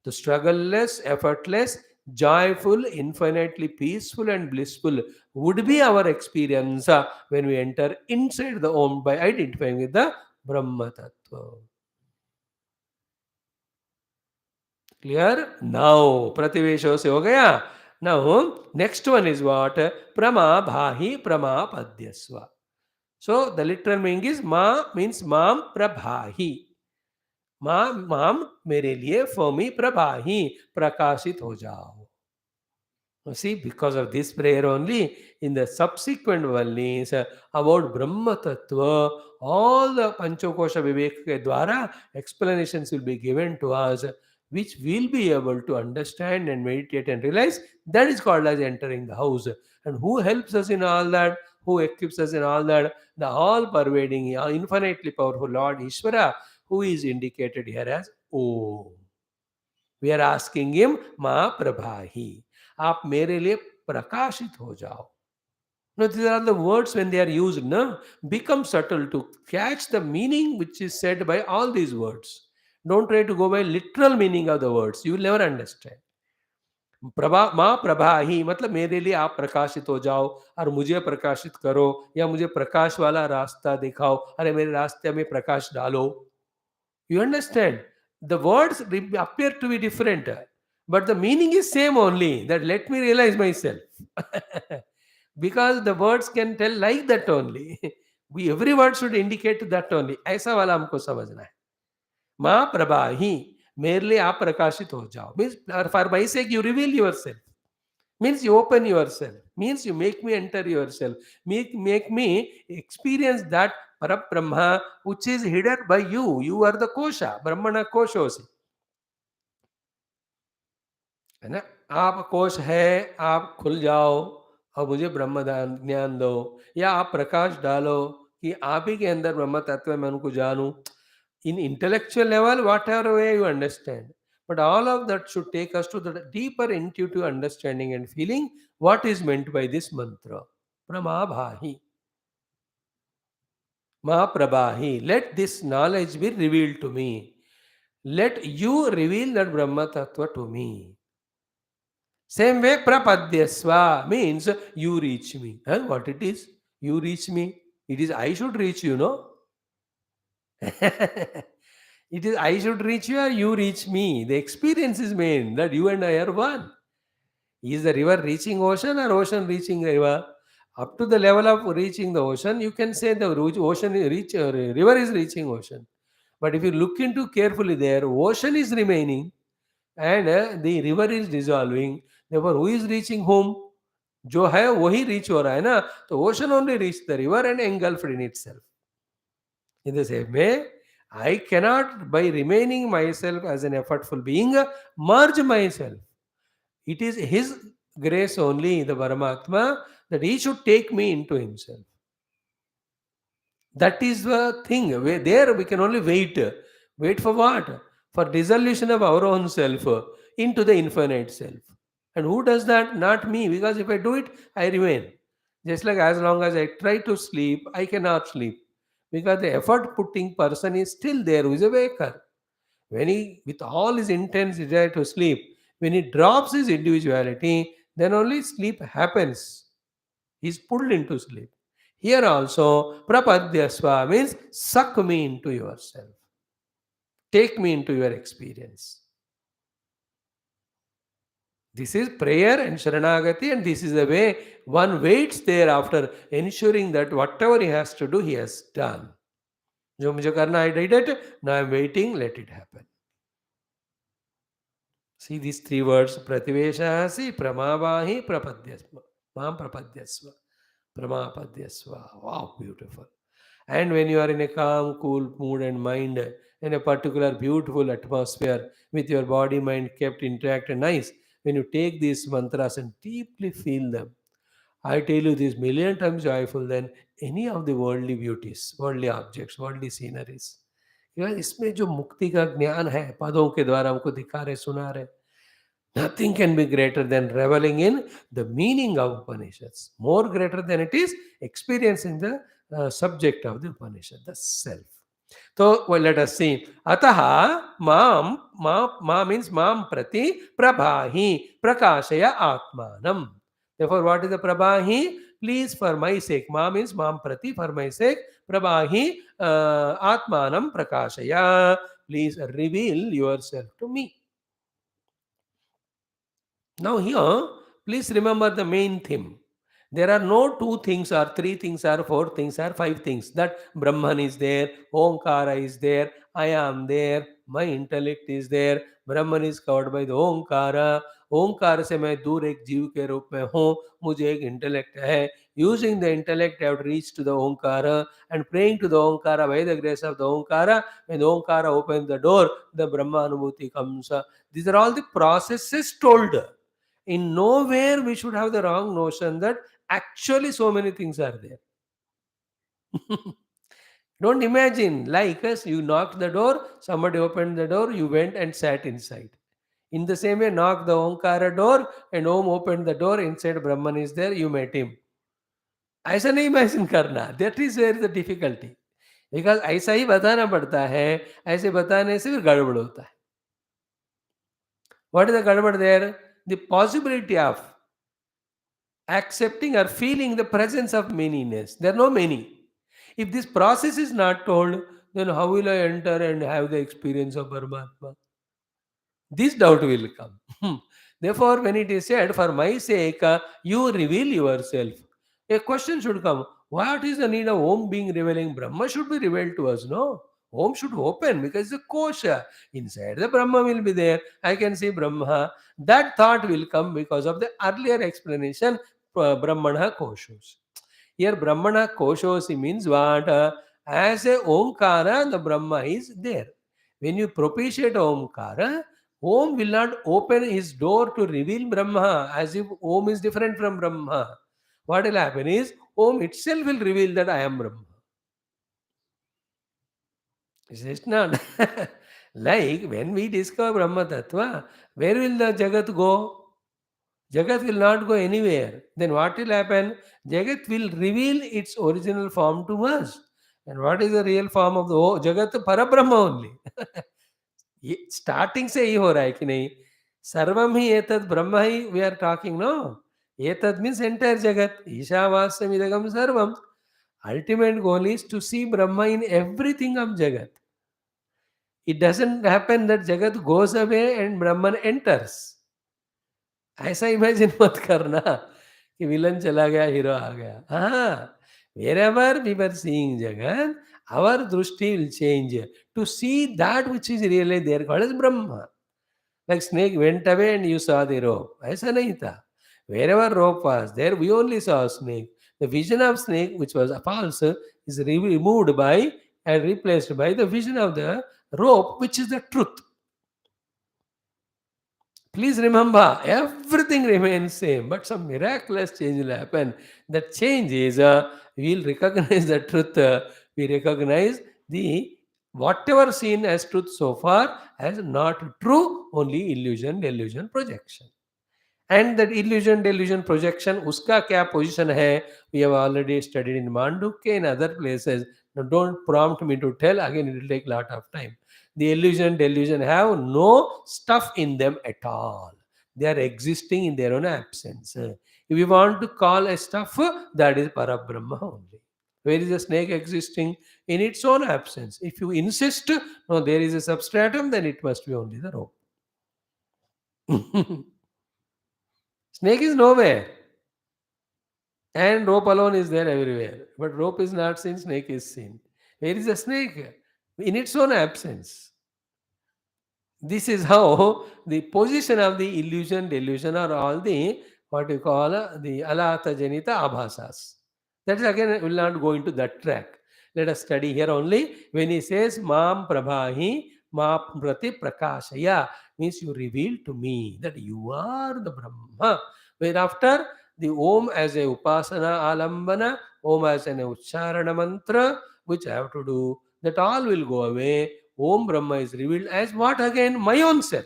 The struggleless, effortless, joyful, infinitely peaceful and blissful would be our experience when we enter inside the Om by identifying with the Brahma Tattva. Clear? Now, Prativesho se ho gaya. Now, next one is what? Prama bhahi prama padyasva. So, the literal meaning is ma means mam prabhahi. माम मेरे लिए for me प्रभाही प्रकाशित हो जाओ. See, because of this prayer only, in the subsequent Vallis about Brahma Tattva, all the Panchakosha Viveka Dwara explanations will be given to us, which we'll be able to understand and meditate and realize. That is called as entering the house. And who helps us in all that? Who equips us in all that? The all-pervading, infinitely powerful Lord Ishvara, who is indicated here as Om. We are asking him, Ma Prabhahi. आप मेरे लिए प्रकाशित हो जाओ. Now, these are the words when they are used, no? Become subtle to catch the meaning which is said by all these words. Don't try to go by literal meaning of the words. You will never understand. Prabha माँ प्रभा ही मतलब मेरे लिए आप प्रकाशित हो जाओ और मुझे प्रकाशित करो या मुझे प्रकाश वाला रास्ता दिखाओ. अरे मेरे रास्ते में प्रकाश डालो. You understand? The words appear to be different, but the meaning is same only. That let me realize myself, because the words can tell like that only. We every word should indicate that only. ऐसा वाला हमको समझना है. माँ प्रभाही, मेरे लिए आप प्रकाशित हो जाओ. Means for my sake you reveal yourself. Means you open yourself. Means you make me enter yourself. Make me experience that Parabrahma which is hidden by you. You are the kosha. Brahmana koshosi. है ना? आप कोश है, आप खुल जाओ और मुझे ब्रह्म ज्ञान दो, या आप प्रकाश डालो कि आप ही के अंदर ब्रह्म तत्व है, मैं उनको जानूं. In intellectual level, whatever way you understand, but all of that should take us to the deeper intuitive understanding and feeling what is meant by this mantra. Pramabhahi, Ma Prabhahi. Let this knowledge be revealed to me. Let you reveal that Brahma Tattva to me. Same way, Prapadyasva means you reach me. Huh? What it is? You reach me. It is I should reach you, no? It is I should reach you or you reach me. The experience is made that you and I are one. Is the river reaching ocean or ocean reaching river? Up to the level of reaching the ocean, you can say the ocean is river is reaching ocean. But if you look into carefully there, ocean is remaining and the river is dissolving. Therefore, who is reaching whom? जो है वही reach हो रहा है ना, तो ocean only reach the river and engulfed in itself. In the same way, I cannot, by remaining myself as an effortful being, merge myself. It is His grace only, the Paramatma, that He should take me into Himself. That is the thing. There we can only wait. Wait for what? For dissolution of our own self into the infinite self. And who does that? Not me. Because if I do it, I remain. Just like as long as I try to sleep, I cannot sleep. Because the effort putting person is still there who is a waker. When he, with all his intense desire to sleep, when he drops his individuality, then only sleep happens. He is pulled into sleep. Here also, prapadyasva means suck me into yourself. Take me into your experience. This is prayer and Sharanagati, and this is the way one waits there after ensuring that whatever he has to do, he has done. जो मुझे करना, I did it. Now I'm waiting, let it happen. See these three words, prativeshasi, pramavahi, prapadyasva. Mam prapadyasva. Pramapadyasva. Wow, beautiful. And when you are in a calm, cool mood and mind, in a particular beautiful atmosphere, with your body, mind kept intact and nice, when you take these mantras and deeply feel them, I tell you, this million times joyful than any of the worldly beauties, worldly objects, worldly sceneries. यार इसमें जो मुक्ति का ज्ञान है पदों के द्वारा हमको दिखा रहे सुना रहे, nothing can be greater than reveling in the meaning of Upanishads. More greater than it is experiencing the subject of the Upanishad, the self. So, well, let us see. Ataha ma means mam prati prabhahi prakashaya atmanam. Therefore, what is the prabhahi? Please, for my sake. Ma means mam prati, for my sake. Prabhahi atmanam prakashaya. Please reveal yourself to me. Now, here, please remember the main theme. There are no two things, or three things, or four things, or five things. That Brahman is there, Omkara is there, I am there, my intellect is there, Brahman is covered by the Omkara. ओंकार से मैं दूर एक जीव के रूप में हूँ, मुझे एक इंटेलेक्ट है. Using the intellect, I have reached to the Omkara and praying to the Omkara by the grace of the Omkara. When the Omkara opens the door, the Brahma Anubhuti comes. These are all the processes told. In nowhere we should have the wrong notion that actually so many things are there. Don't imagine like us, you knocked the door, somebody opened the door, you went and sat inside. In the same way, knock the Omkara door and Om opened the door, inside Brahman is there, you met him. ऐसा नहीं imagine करना, that is where the difficulty. Because ऐसा ही बताना पड़ता है, ऐसे बताने से फिर गड़बड़ होता है. व्हाट इज द गड़बड़ there? The possibility of accepting or feeling the presence of manyness. There are no many. If this process is not told, then how will I enter and have the experience of Paramatma? This doubt will come. Therefore, when it is said, for my sake, you reveal yourself, a question should come. What is the need of Om being revealing? Brahma should be revealed to us, no? Om should open because the kosha. Inside the Brahma will be there. I can see Brahma. That thought will come because of the earlier explanation, Brahmana koshos. Here, Brahmana koshosi means what? As a Omkara, the Brahma is there. When you propitiate Omkara, Om will not open his door to reveal Brahma as if Om is different from Brahma. What will happen is Om itself will reveal that I am Brahma. Is it not? Like when we discover Brahma Tattva, where will the Jagat go? Jagat will not go anywhere. Then what will happen? Jagat will reveal its original form to us. And what is the real form of the Jagat? Parabrahma only. Starting से ही हो रहा है कि नहीं सर्वम ही एतद ब्रह्म ही we are talking no एतद means entire जगत ईशावास्यम इदगम सर्वम ultimate goal is to see Brahma in everything of Jagat. It doesn't happen that Jagat goes away and Brahman enters. ऐसा इमेजिन मत करना कि विलन चला गया हीरो आ गया हाँ wherever we were seeing Jagat our दृष्टि will change to see that which is really there called as Brahma. Like snake went away and you saw the rope. ऐसा नहीं था. Wherever rope was there, we only saw a snake. The vision of snake, which was false, is removed by and replaced by the vision of the rope, which is the truth. Please remember, everything remains same, but some miraculous change will happen. That change is we will recognize the truth. We recognize the whatever seen as truth so far as not true, only illusion, delusion, projection. And that illusion, delusion, projection, uska kya position hai? We have already studied in Mandukya and other places. Now don't prompt me to tell. Again, it will take lot of time. The illusion, delusion have no stuff in them at all. They are existing in their own absence. If you want to call a stuff, that is Parabrahma only. Where is the snake existing? In its own absence. If you insist, no, there is a substratum, then it must be only the rope. Snake is nowhere. And rope alone is there everywhere. But rope is not seen, snake is seen. Where is the snake? In its own absence. This is how the position of the illusion, delusion are all the what you call the alata janita abhasas. That is again, will not go into that track. Let us study here only when he says Mam Prabhahi Ma Prati Prakashaya means you reveal to me that you are the Brahma. Whereafter the Om as a Upasana Alambana, Om as an Ucharana mantra, which I have to do, that all will go away. Om Brahma is revealed as what again? My own self.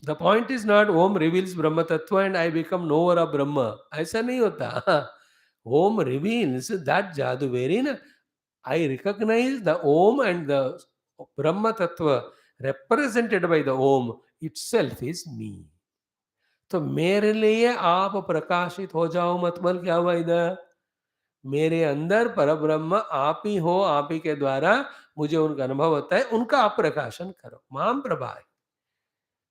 The point is not Om reveals Brahma Tattva and I become knower of Brahma. ऐसा नहीं होता. Om reveals that jadu wherein I recognize the Om and the Brahma Tattva represented by the Om itself is me. तो मेरे लिए आप प्रकाशित हो जाओ मतलब क्या हुआ इधर मेरे अंदर परब्रह्म आप ही हो आप ही के द्वारा मुझे उनका अनुभव होता है उनका आप प्रकाशन करो माम प्रभा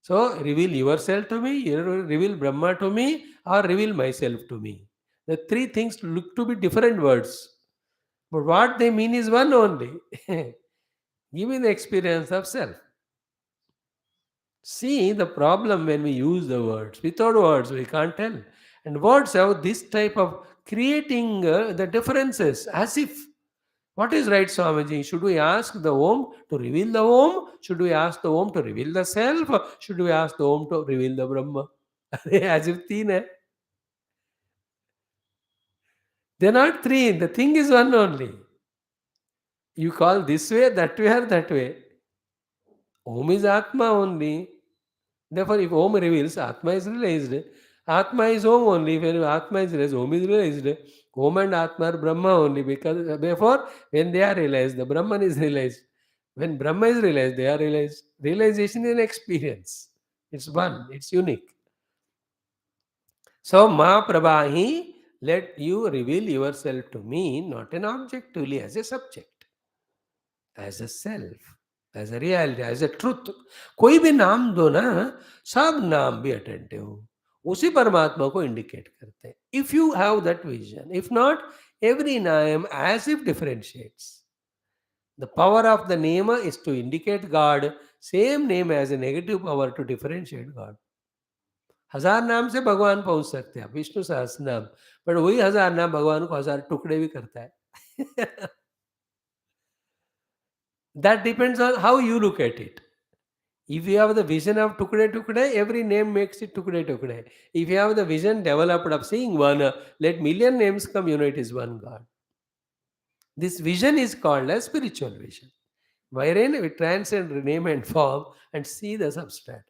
so reveal yourself to me reveal Brahma to me और reveal myself to me the three things look to be different words but what they mean is one only give me the experience of self See the problem when we use the words. Without words, we can't tell. And words have this type of creating the differences as if. What is right, Swamiji? Should we ask the Om to reveal the Om? Should we ask the Om to reveal the Self? Or should we ask the Om to reveal the Brahma? As if three. They're not three. The thing is one only. You call this way, that way, or that way. Om is Atma only. Therefore, if Om reveals, Atma is realized. Atma is Om only. When Atma is realized, Om is realized. Om and Atma are Brahma only. Because therefore, when they are realized, the Brahman is realized. When Brahma is realized, they are realized. Realization is an experience. It's one. It's unique. So, Ma Prabhahi, let you reveal yourself to me, not an objectively as a subject. As a self, as a reality, as a truth. कोई भी नाम दो ना, सब नाम भी attentive उसी परमात्मा को इंडिकेट करते हैं, if you have that vision. If not, every नाम has if differentiates. The power of the name is to indicate God, same name has a negative power to differentiate God. हजार नाम से भगवान पहुंच सकते हैं, विष्णु सहस्त्र नाम, पर वही हजार नाम भगवान को हजार टुकड़े भी करता है। That depends on how you look at it. If you have the vision of tukde tukde, every name makes it tukde tukde. If you have the vision developed of seeing one, let million names come, unite is one God. This vision is called as spiritual vision, wherein we transcend name and form and see the substance.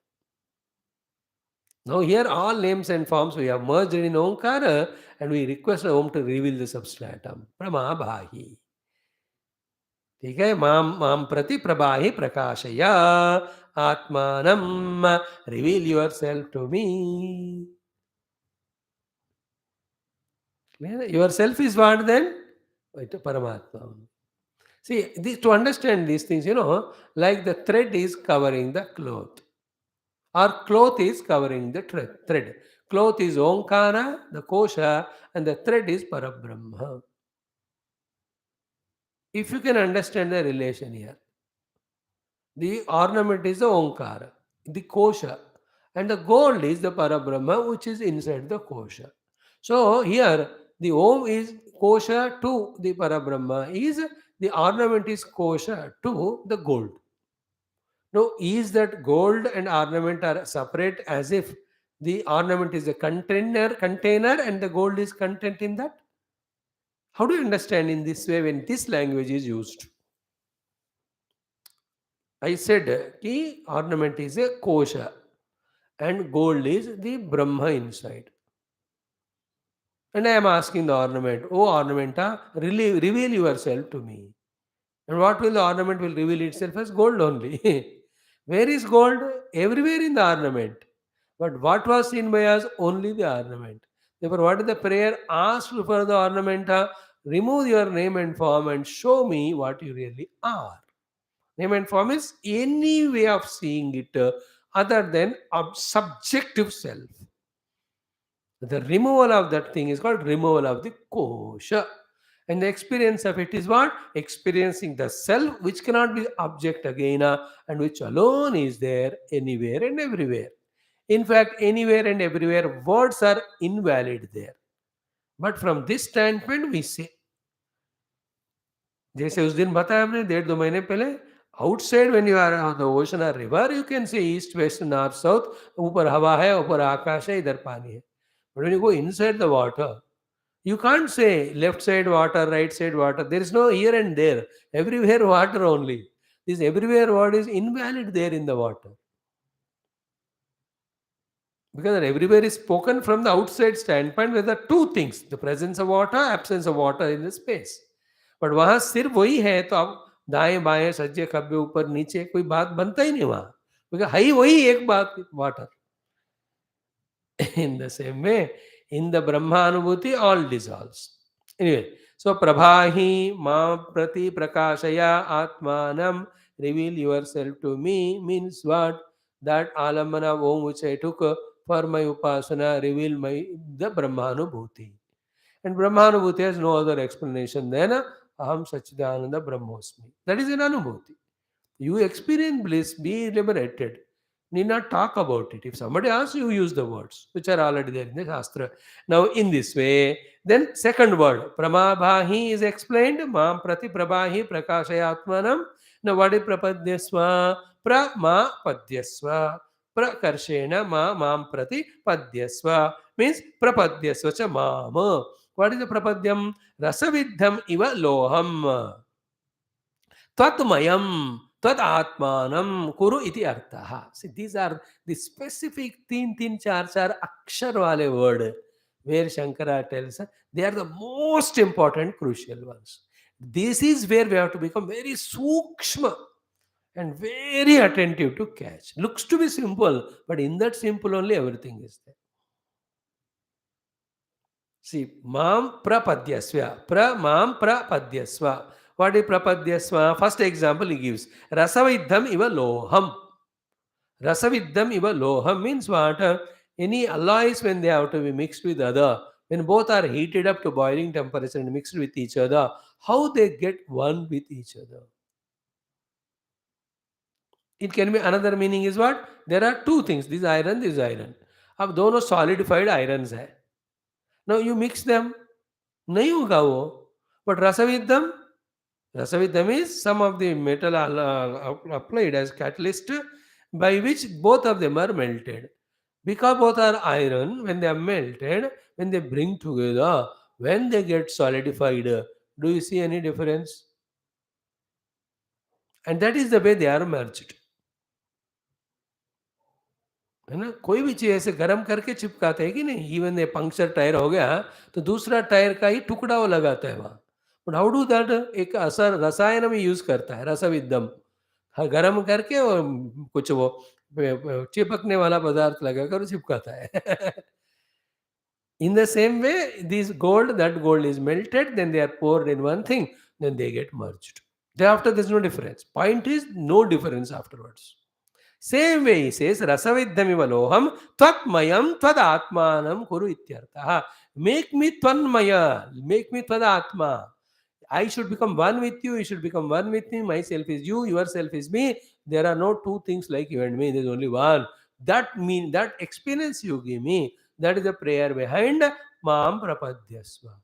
Now here all names and forms we have merged in Omkara, and we request Om to reveal the substratum. Pramabhahi. ठीक है, माम माम प्रति प्रभाहि प्रकाशया आत्मानम, reveal yourself to me. Yourself is what then? Paramatma. See, to understand these things, like the thread is covering the cloth, or cloth is covering the thread. Cloth is Omkara, the kosha, and the thread is Parabrahma. If you can understand the relation here, the ornament is the Omkara, the kosha, and the gold is the Parabrahma, which is inside the kosha. So here the Om is kosha to the Parabrahma, is the ornament is kosha to the gold. Now, is that gold and ornament are separate, as if the ornament is a container and the gold is content in that? How do you understand in this way when this language is used? I said key ornament is a kosha and gold is the Brahma inside. And I am asking the ornament, oh ornamenta, really reveal yourself to me. And what will the ornament will reveal itself as? Gold only. Where is gold? Everywhere in the ornament. But what was seen by us? Only the ornament. Therefore, what is the prayer? Ask for the ornamenta, remove your name and form and show me what you really are. Name and form is any way of seeing it other than subjective self. The removal of that thing is called removal of the kosha. And the experience of it is what? Experiencing the self which cannot be object again, and which alone is there anywhere and everywhere. In fact, anywhere and everywhere, words are invalid there. But from this standpoint, we say, जैसे उस दिन बताया हमने 1.5 महीने पहले, outside when you are on the ocean और river, you can say east west north south, ऊपर हवा है, ऊपर आकाश है, इधर पानी है। But when you go inside the water, you can't say left side water, right side water. There is no here and there. Everywhere water only. This everywhere word is invalid there in the water. Because everywhere is spoken from the outside standpoint with the two things, the presence of water, absence of water in the space. But वहाँ सिर्फ वही है, तो अब दाएं बाएं सज्जे खब्बे ऊपर नीचे कोई बात बनता ही नहीं वहाँ, because है ही वही एक बात, water. In the same way, in the Brahma Anubhuti, all dissolves. Anyway, so Prabhahi ma prati prakashaya atmanam, reveal yourself to me, means what? That alambana om which I took for my upasana, reveal the Brahma Anubhuti. And Brahma Anubhuti has no other explanation than Aham Sachidananda Brahmosmi. That is an Anubhuti. You experience bliss, be liberated. Need not talk about it. If somebody asks you, use the words which are already there in the Shastra. Now, in this way, then second word, Pramabhahi is explained. Mam prati prabhahi prakashayatmanam. Now, what is prapadyasva? Pramapadyasva. Prakarshena ma mam prati padyasva. Means prapadyasva cha mama. What is the prapadyam? Rasavidham iva loham. Tvatmayam, Tvat Atmanam, Kuru iti artha. See, these are the specific teen char akshar wale word where Shankara tells us they are the most important, crucial ones. This is where we have to become very sukshma and very attentive to catch. Looks to be simple, but in that simple only everything is there. See, mam prapadyasva, mam prapadyasva. What is prapadyasva? First example he gives. Rasaviddham iva loham. Rasaviddham iva loham means what? Any alloys when they have to be mixed with other, when both are heated up to boiling temperature and mixed with each other, how they get one with each other. It can be another meaning is what? There are two things. This iron, this iron. अब दोनों solidified irons है. Now you mix them. नहीं होगा वो. But rasaviddham, rasaviddham is some of the metal applied as catalyst by which both of them are melted. Because both are iron, when they are melted, when they bring together, when they get solidified, do you see any difference? And that is the way they are merged. है ना? कोई भी चीज़ ऐसे गरम करके चिपकाते हैं कि नहीं? इवन ये पंक्चर टायर हो गया तो दूसरा टायर का ही टुकड़ा वो लगाता है वहाँ। But how do that? एक असर रसायन में यूज़ करता है रसविद्यम। हाँ, गरम करके और कुछ वो चिपकने वाला पदार्थ लगाकर वो चिपकाता है। In the same way, this gold, that gold is melted, then they are poured in one thing, then they get merged. Thereafter, there's no difference. Point is, no difference afterwards. Same way he says, Rasaviddhamiva loham tvatmayam tvadatmanam kuru ityartha. Make me tvanmaya, make me tvadatma. I should become one with you, you should become one with me. Myself is you, yourself is me. There are no two things like you and me, there's only one. That experience you give me, that is the prayer behind Maam Prapadyasva.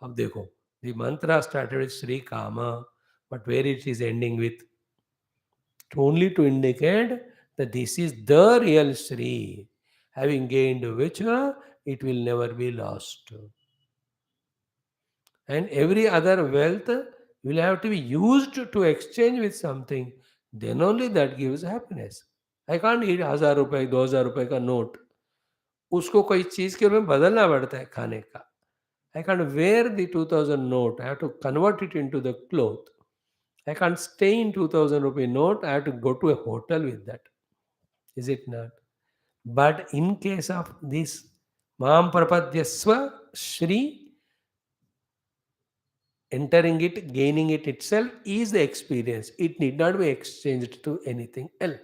अब देखो, the mantra started with Sri Kama, but where it is ending with only to indicate that this is the real Sri, having gained which it will never be lost. And every other wealth will have to be used to exchange with something, then only that gives happiness. I can't eat 1000 रुपए 2000 रुपए का note, उसको कोई चीज़ के रूप में बदलना पड़ता है खाने का. I can't wear the 2000 note, I have to convert it into the cloth. I can't stay in 2000 rupee note, I have to go to a hotel with that. Is it not? But in case of this Mam Prapadyasva Shri, entering it, gaining it itself is the experience. It need not be exchanged to anything else.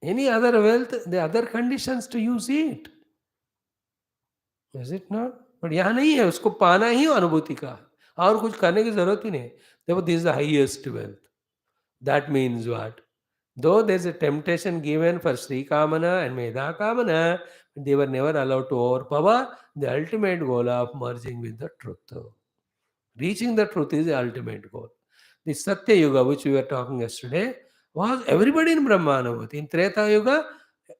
Any other wealth, the other conditions to use it. Is it not? But यहाँ नहीं है, उसको पाना ही अनुभूति का है और कुछ करने की जरूरत ही नहीं. देखो, this is the highest wealth. That means what? Though there is a temptation given for Sri Kamana and Medha Kamana, they were never allowed to overpower the ultimate goal of merging with the truth. Reaching the truth is the ultimate goal. The Satya Yuga, which we were talking yesterday, was everybody in Brahmanubhuti. In Treta Yuga,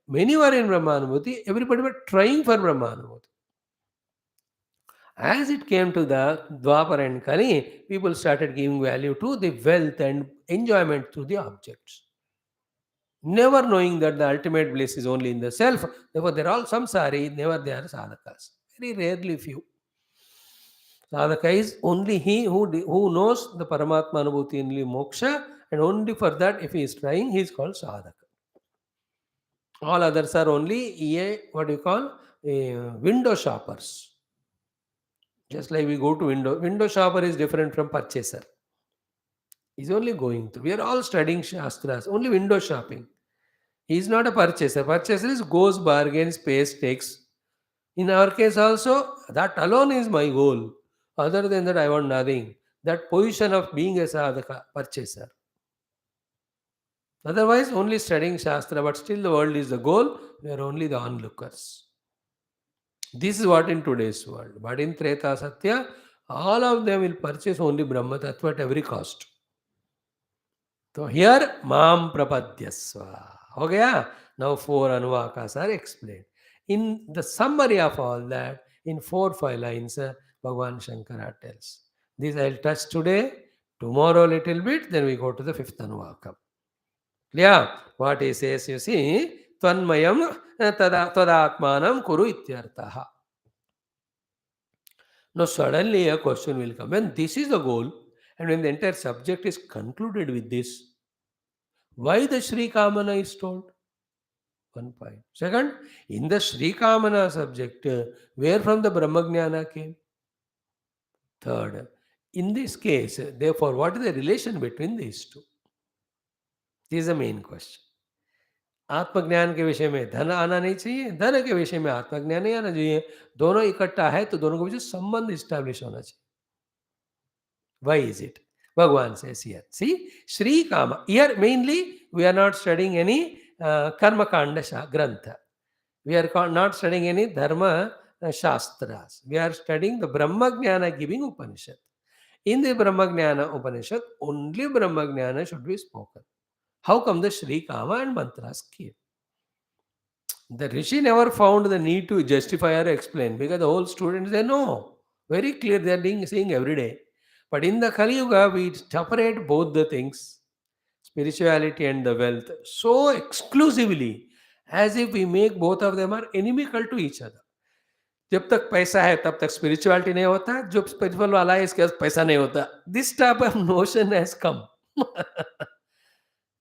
many were in Brahmanubhuti, everybody were trying for Brahmanubhuti. As it came to the Dwapar and Kali, people started giving value to the wealth and enjoyment through the objects, never knowing that the ultimate bliss is only in the self. Therefore, there are all samsari, never they are sadhakas. Very rarely few. Sadhaka is only he who knows the Paramatma Anubhuti, only moksha, and only for that, if he is trying, he is called sadhaka. All others are only what you call window shoppers. Just like we go to window shopper is different from purchaser. He's only going through. We are all studying Shastras, only window shopping. He is not a purchaser. Purchaser is goes, bargains, pays, takes. In our case also, that alone is my goal. Other than that, I want nothing. That position of being a sadhaka, purchaser. Otherwise, only studying Shastra, but still the world is the goal. We are only the onlookers. This is what in today's world. But in Treta Satya, all of them will purchase only Brahma Tattva at every cost. So here, Mam Prapadyasva. हो गया? Now 4 Anuvakas are explained. In the summary of all that, in 4-5 lines, Bhagavan Shankara tells. This I'll touch today, tomorrow a little bit, then we go to the 5th Anuvaka. Clear? What he says, you see, Tvanmayam tadatmanam kuru ityartaha. Now suddenly a question will come. When this is the goal, and when the entire subject is concluded with this, why the Sri Kamana is told? One point. Second, in the Sri Kamana subject, where from the Brahmagnana came? Third, In this case, therefore, what is the relation between these two? This is the main question. आत्मज्ञान के विषय में धन आना नहीं चाहिए, धन के विषय में आत्मज्ञान नहीं आना चाहिए। दोनों इकट्ठा है तो दोनों के बीच संबंध स्टैब्लिश होना चाहिए। Why is it? Bhagavan says here. See, Sri Kama. Here mainly we are not studying any Karma Kanda Grantha. We are not studying any Dharma Shastras. We are studying the Brahma Jnana giving Upanishad. In the Brahma Jnana Upanishad, only Brahma Jnana should be spoken. How come the Sri Kama and mantras came? The Rishi never found the need to justify or explain because the whole students they know. Very clear they are seeing every day. But in the Kali Yuga, we separate both the things, spirituality and the wealth, so exclusively as if we make both of them are inimical to each other. जब तक पैसा है तब तक spirituality नहीं होता, जो spiritual वाला है इसके पास पैसा नहीं होता. This type of notion has come.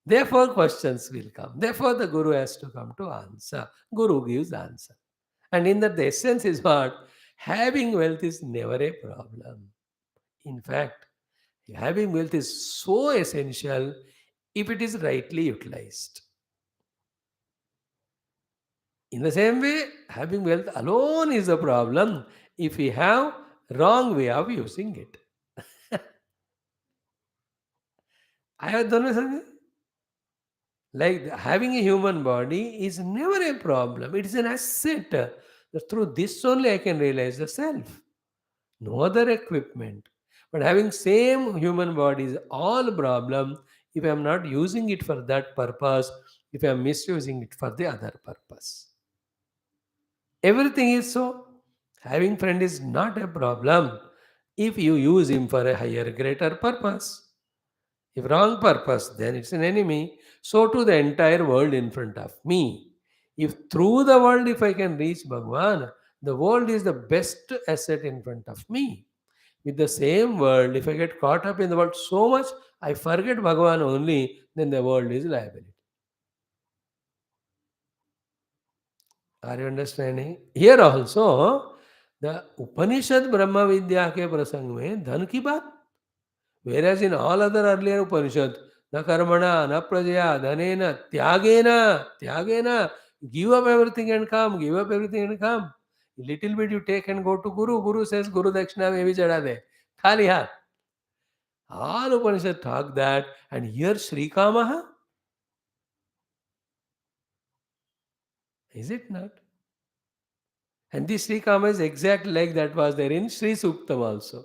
Therefore, questions will come. Therefore, the Guru has to come to answer. Guru gives answer. And in that, the essence is what? Having wealth is never a problem. In fact, having wealth is so essential if it is rightly utilized. In the same way, having wealth alone is a problem if we have wrong way of using it. I have done something. Like having a human body is never a problem. It is an asset. Through this only I can realize the self. No other equipment. But having same human body is all problem if I am not using it for that purpose, if I am misusing it for the other purpose. Everything is so. Having friend is not a problem if you use him for a higher, greater purpose. If wrong purpose, then it's an enemy. So to the entire world in front of me. If through the world, if I can reach Bhagwan, the world is the best asset in front of me. With the same world, if I get caught up in the world so much, I forget Bhagwan only, then the world is liability. Are you understanding? Here also, the Upanishad Brahma Vidya ke prasang mein dhan ki baat. Whereas in all other earlier Upanishad, na karmana, na prajaya, dhanena, tyagena, give up everything and come, give up everything and come. Little bit you take and go to Guru. Guru says, Guru Dakshina mein bhi chada de. Khali haath. All Upanishad talk that, and here Sri Kamaha. Is it not? And this Sri Kama is exactly like that was there in Sri Suktam also.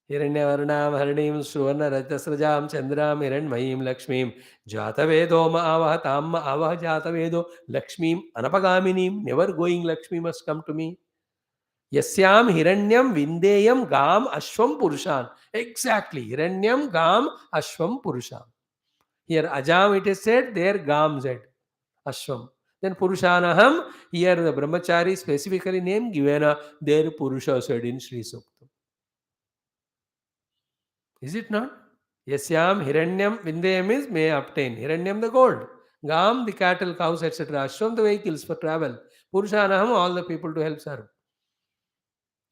हिरण्यवर्णां हरिणीं सुवर्णरजतस्रजां चन्द्रां हिरण्मयीं लक्ष्मीं जातवेदो म आवह तां म आवह जातवेदो लक्ष्मीम् अनपगामिनीं never going Lakshmi must come to me यस्याम हिरण्यम विंदेयम गाम अश्वम पुरुषान exactly हिरण्यम गाम अश्वम पुरुषान here ajam it is said there gam said ashwam then purushanaham here the brahmachari specifically name given there purusha said in Sri Suktam. Is it not? Yasyam Hiranyam Vindayam is may obtain. Hiranyam the gold. Gam the cattle, cows, etc. Ashwam the vehicles for travel. Purushanaham all the people to help serve.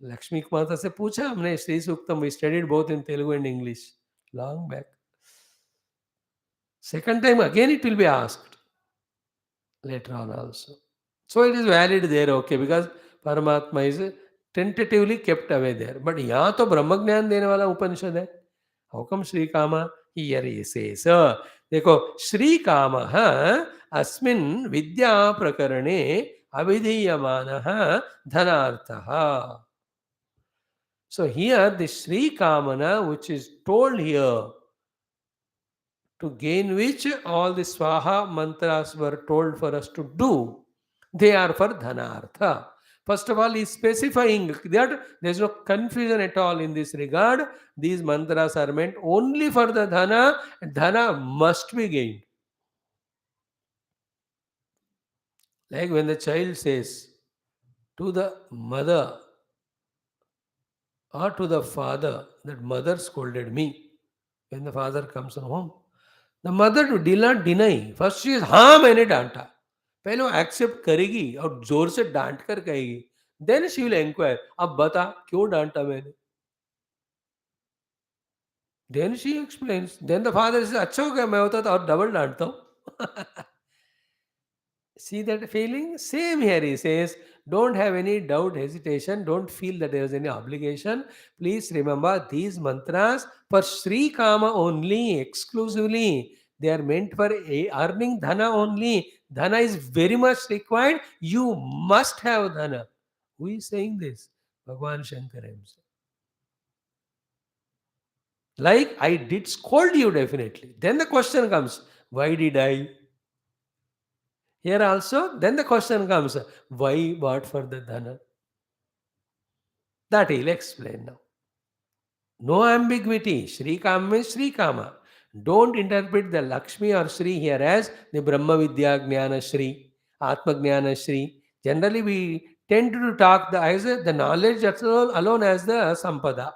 Lakshmi माता से पूछा हमने Shri सूक्तम we studied both in Telugu and English long back. Second time again it will be asked later on also. So it is valid there, okay, because Paramatma is tentatively kept away there. But यहाँ तो ब्रह्म ज्ञान देने वाला उपनिषद है. How come Sri Kama? Here he says, देखो श्री काम अस्मिन् विद्या प्रकरणे अविधीयमानः धनार्थः. So here the Sri Kamana which is told here to gain which all the Swaha mantras were told for us to do, they are for dhanartha. First of all, he is specifying that there is no confusion at all in this regard. These mantras are meant only for the dhana, and dhana must be gained. Like when the child says to the mother or to the father that mother scolded me when the father comes home. The mother did not deny. First she is, हाँ मैंने डांटा. पहले वो accept करेगी और जोर से डांट कर कहेगी. देन शी विल इंक्वायर, अब बता क्यों डांटा मैंने. Then she explains. Then the father says, अच्छा हो गया मैं होता तो और डबल डांटता हूँ. See that feeling? Same here. He says, don't have any doubt, hesitation, don't feel that there is any obligation. Please remember these mantras for Sri Kama only, exclusively. They are meant for earning dhana only. Dhana is very much required. You must have dhana. Who is saying this? Bhagwan Shankara himself. Like I did scold you definitely. Then the question comes, why did I? Here also, then the question comes, why, what for the dhana? That he'll explain now. No ambiguity. Sri Kama means Sri Kama. Don't interpret the Lakshmi or Sri here as the Brahma Vidya Jnana Sri, Atma Jnana Sri. Generally, we tend to talk as the knowledge alone as the Sampada.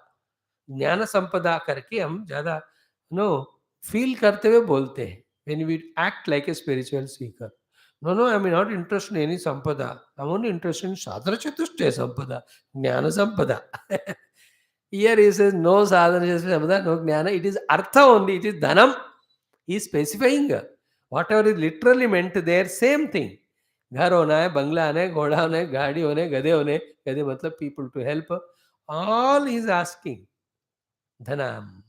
ज्ञान संपदा करके हम ज़्यादा no feel करते हुए बोलते हैं when we act like a spiritual seeker. No, I'm not interested in any sampada. I'm only interested in sadhana chatushtaya sampada, jnana sampada. Here he says no sadhana chatushtaya sampada, no jnana. It is artha only. It is dhanam. He is specifying whatever is literally meant there. Same thing. घर होना है, बंगला होना है, घोड़ा होना है, गाड़ी होने, गधे होने, गधे मतलब people to help. All he is asking. Dhanam.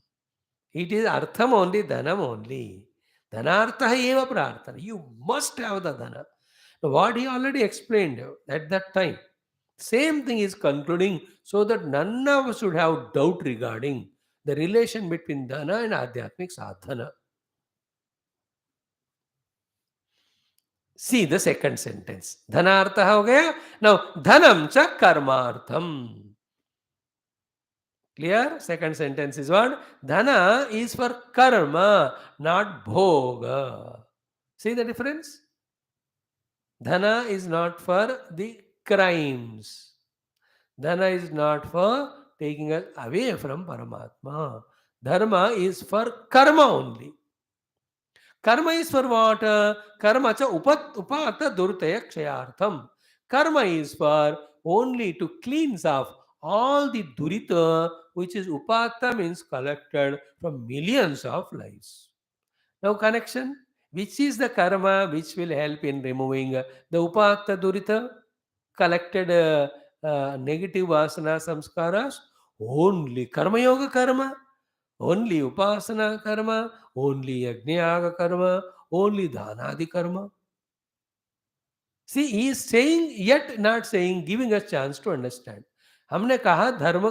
It is artham only, dhanam only. Dhanartha eva prarthana. You must have the dhana. Now, what he already explained at that time. Same thing is concluding so that none of us should have doubt regarding the relation between dhana and adhyatmic sadhana. See the second sentence. Dhanartha ho gaya. Now, dhanam cha karmartham. Clear? Second sentence is what? Dhana is for karma, not bhoga. See the difference? Dhana is not for the crimes. Dhana is not for taking us away from Paramatma. Dharma is for karma only. Karma is for what? Karma cha upata durtaya kshayartham. Karma is for only to cleanse off all the durita which is upata means collected from millions of lives. Now connection, which is the karma which will help in removing the upata durita, collected negative vasana samskaras, only karma yoga karma. Only upasana karma, only yajnayaga karma, only dhanadi karma. See, he is saying, yet not saying, giving us chance to understand. हमने कहा धर्म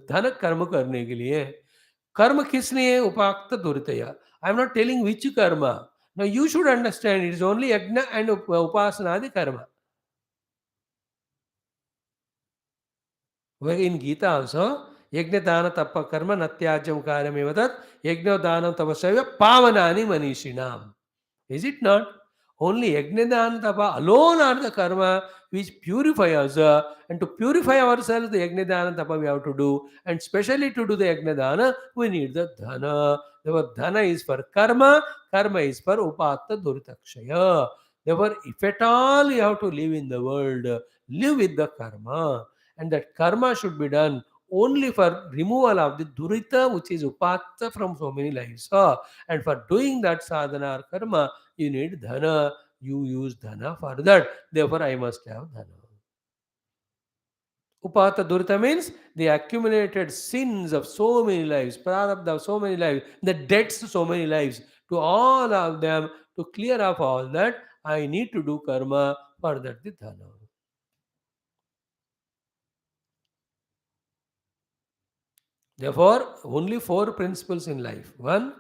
धन कर्म करने के लिए कर्म किस लिए उपाक्त दुर्तया आई एम नॉट टेलिंग विच कर्म now you should understand it is only yajna and upasana karma. In Gita also, yajna dana tappa karma natyajam karyam evatat yajna danam tapasya pavanani manishinam. Is it not? Only Yajnadana Tapa alone are the karma which purify us. And to purify ourselves, the Yajnadana Tapa we have to do. And specially to do the Yajnadana, we need the Dhana. Therefore, Dhana is for karma, karma is for Upatta Duritakshaya. Therefore, if at all you have to live in the world, live with the karma. And that karma should be done only for removal of the Durita, which is Upatta from so many lives. And for doing that sadhana or karma, you need dhana. You use dhana for that. Therefore, I must have dhana. Upata durita means the accumulated sins of so many lives, prarabdha of so many lives, the debts of so many lives. To all of them, to clear up all that, I need to do karma for that the dhana. Therefore, only four principles in life. One,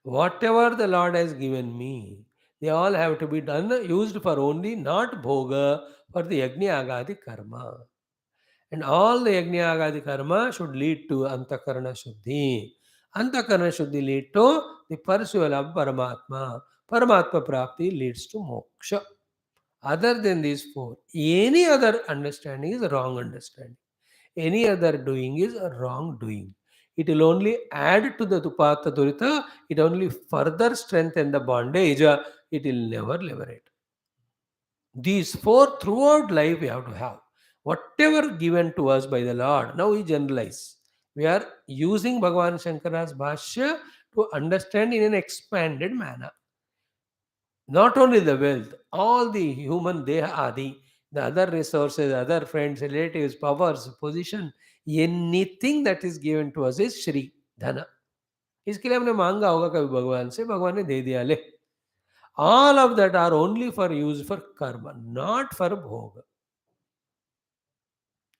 whatever the Lord has given me, they all have to be done, used for only not bhoga, for the yajna agadi karma. And all the yajna agadi karma should lead to antakarana shuddhi. Antakarana shuddhi lead to the pursuit of Paramatma. Paramatma prapti leads to moksha. Other than these four, any other understanding is a wrong understanding. Any other doing is a wrong doing. It will only add to the Tupata Durita, it only further strengthen the bondage, it will never liberate. These four throughout life we have to have. Whatever given to us by the Lord, now we generalize. We are using Bhagavan Shankara's Bhashya to understand in an expanded manner. Not only the wealth, all the human deha adi, the other resources, other friends, relatives, powers, position, anything that is given to us is Shri Dhana. इसके लिए हमने मांगा होगा कभी भगवान से, भगवान ने दे दिया ले. All of that are only for use for karma, not for bhoga.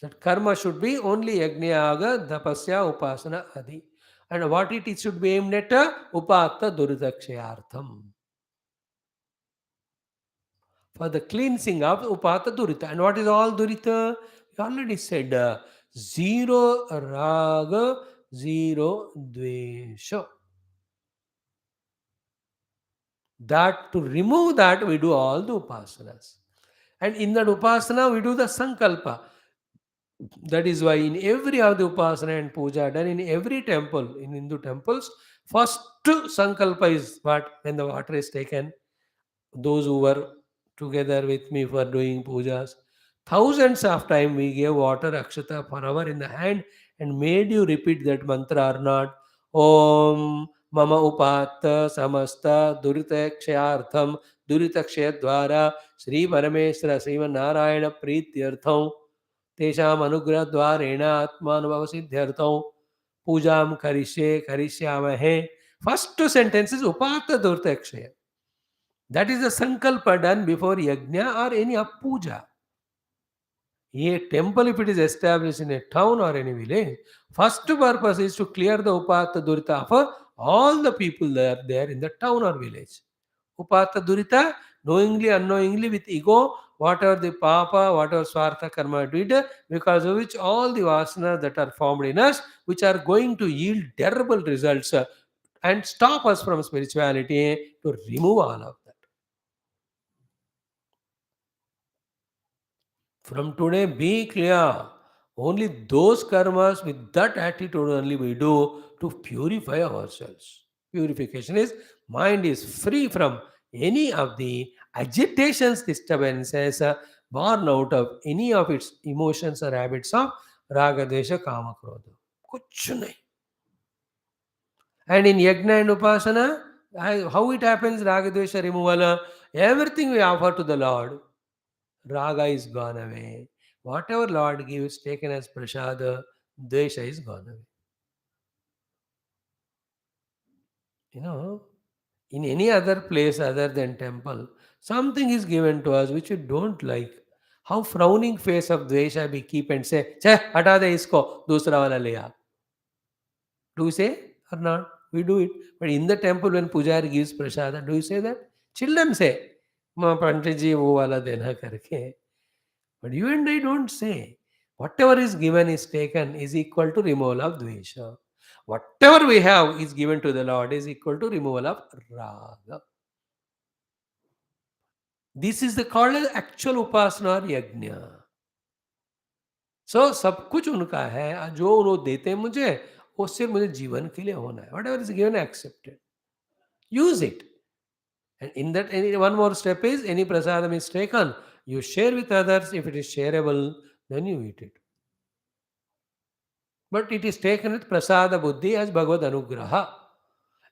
That karma should be only yajna, yaga, tapasya, upasana, adi. And what it should be aimed at? Upata duridakshayartham. For the cleansing of upata durita. And what is all durita? We already said zero raga, zero dvesha. That to remove that, we do all the upasanas. And in that upasana, we do the sankalpa. That is why in every of the upasana and puja done in every temple, in Hindu temples, first sankalpa is what? When the water is taken, those who were together with me for doing pujas, thousands of time we gave water akshata forever in the hand and made you repeat that mantra or not. Om mama upata samasta durita kshayartham durita kshayadvara Sri Parameshwara Sriman Narayana Prityartham तेषाम् अनुग्रहद्वारेण आत्मानुभवसिद्ध्यर्थौ पूजां करिष्यामहे. First two sentences upata durtakshaya. That is the sankalpa done before yajna or any of puja. A temple, if it is established in a town or any village, first purpose is to clear the upata durita of all the people that are there in the town or village. Upata durita, knowingly, unknowingly, with ego, whatever the papa, whatever swartha karma did, because of which all the vasanas that are formed in us, which are going to yield terrible results and stop us from spirituality, to remove all of that. From today, be clear. Only those karmas with that attitude only we do to purify ourselves. Purification is mind is free from any of the agitations, disturbances born out of any of its emotions or habits of raga, desha, kama, krodha. कुछ नहीं. And in yajna and upasana, how it happens, raga, desha removal, everything we offer to the Lord. Raga is gone away. Whatever Lord gives, taken as prasada, desha is gone away. You know, in any other place other than temple, something is given to us which we don't like. How frowning face of dvesha we keep and say, "Cheh, hata de isko, dusra wala le aa." Do we say or not? We do it. But in the temple, when pujari gives prasada, do you say that? Children say, "Ma Panditji, wo wala dena karke." But you and I don't say. Whatever is given is taken is equal to removal of dvesha. Whatever we have is given to the Lord is equal to removal of raga. This is the called as actual upasana or yajna. So सब कुछ उनका है, जो उन्होंने देते हैं मुझे, वो सिर्फ मुझे जीवन के लिए होना है. Whatever is given, accepted. Use it. And in that, one more step is any prasadam is taken, you share with others. If it is shareable, then you eat it. But it is taken with prasada buddhi as Bhagavad Anugraha.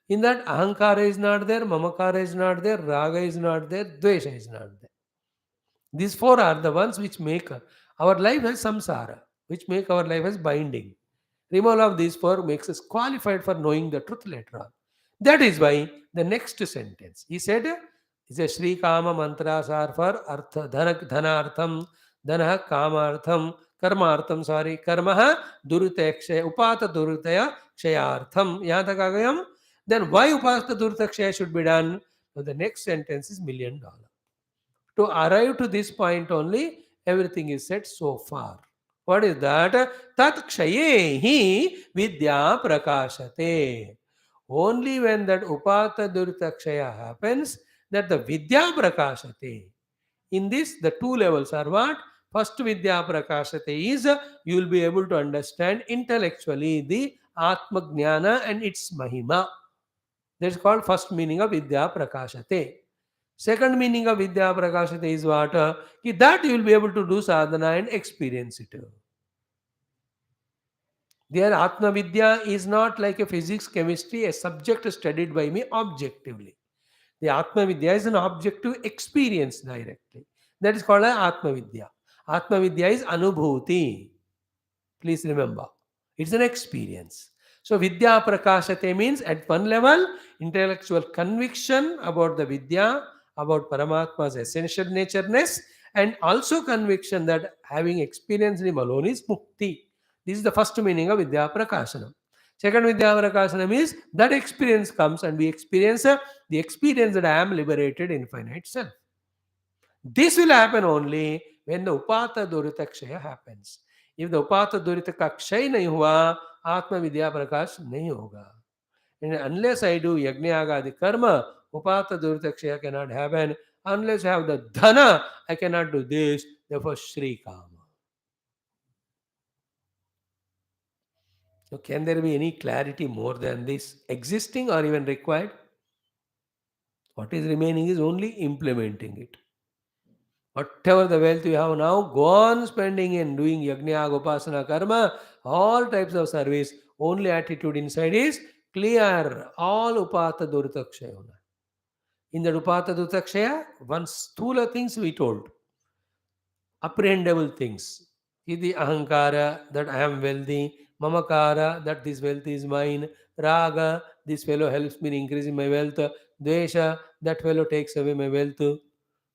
In that, ahankara is not there, mamakara is not there, raga is not there, dvesha is not there. These four are the ones which make our life as samsara, which make our life as binding. Removal of these four makes us qualified for knowing the truth later on. That is why the next sentence, he said, is a Sri Kama mantras are for artha, dhanartham, dhanah kamartham, karmartham, sorry, karma durute kshaya, upata durutaya kshayartham. Yahan tak aa gaye hum? Then why upata durutaya kshaya should be done? So the next sentence is $1,000,000. To arrive to this point only, everything is said so far. What is that? Tat kshaye hi vidya prakashate. Only when that upata durita kshaya happens, that the vidya prakashate. In this, the two levels are what? First vidya prakashate is you will be able to understand intellectually the Atma Jnana and its Mahima. That's called first meaning of vidya prakashate. Second meaning of Vidya Prakashita is what? That you will be able to do sadhana and experience it. Their Atma Vidya is not like a physics, chemistry, a subject studied by me objectively. The Atma Vidya is an objective experience directly. That is called as Atma Vidya. Atma Vidya is Anubhuti. Please remember, it's an experience. So Vidya Prakashate means at one level, intellectual conviction about the Vidya, about Paramatma's essential natureness, and also conviction that having experienced him alone is mukti. This is the first meaning of Vidya Prakashanam. Second Vidya Prakashanam is that experience comes and we experience the experience that I am liberated infinite self. This will happen only when the Upata Durita Kshaya happens. If the Upata Durita ka Kshaya nahi hua, Atma Vidya Prakash nahi hoga. And unless I do Yajna Agadi Karma, Upata Durita Kshaya cannot happen. Unless I have the Dhana, I cannot do this. Therefore, Shri Kama. So, can there be any clarity more than this existing or even required? What is remaining is only implementing it. Whatever the wealth you have now, go on spending and doing yajna, upasana, karma, all types of service. Only attitude inside is clear. All upata durtakshaya. In the upata durtakshaya, one stula things we told, apprehendable things. Iti ahankara, that I am wealthy. Mamakara, that this wealth is mine. Raga, this fellow helps me in increasing my wealth. Dvesha, that fellow takes away my wealth.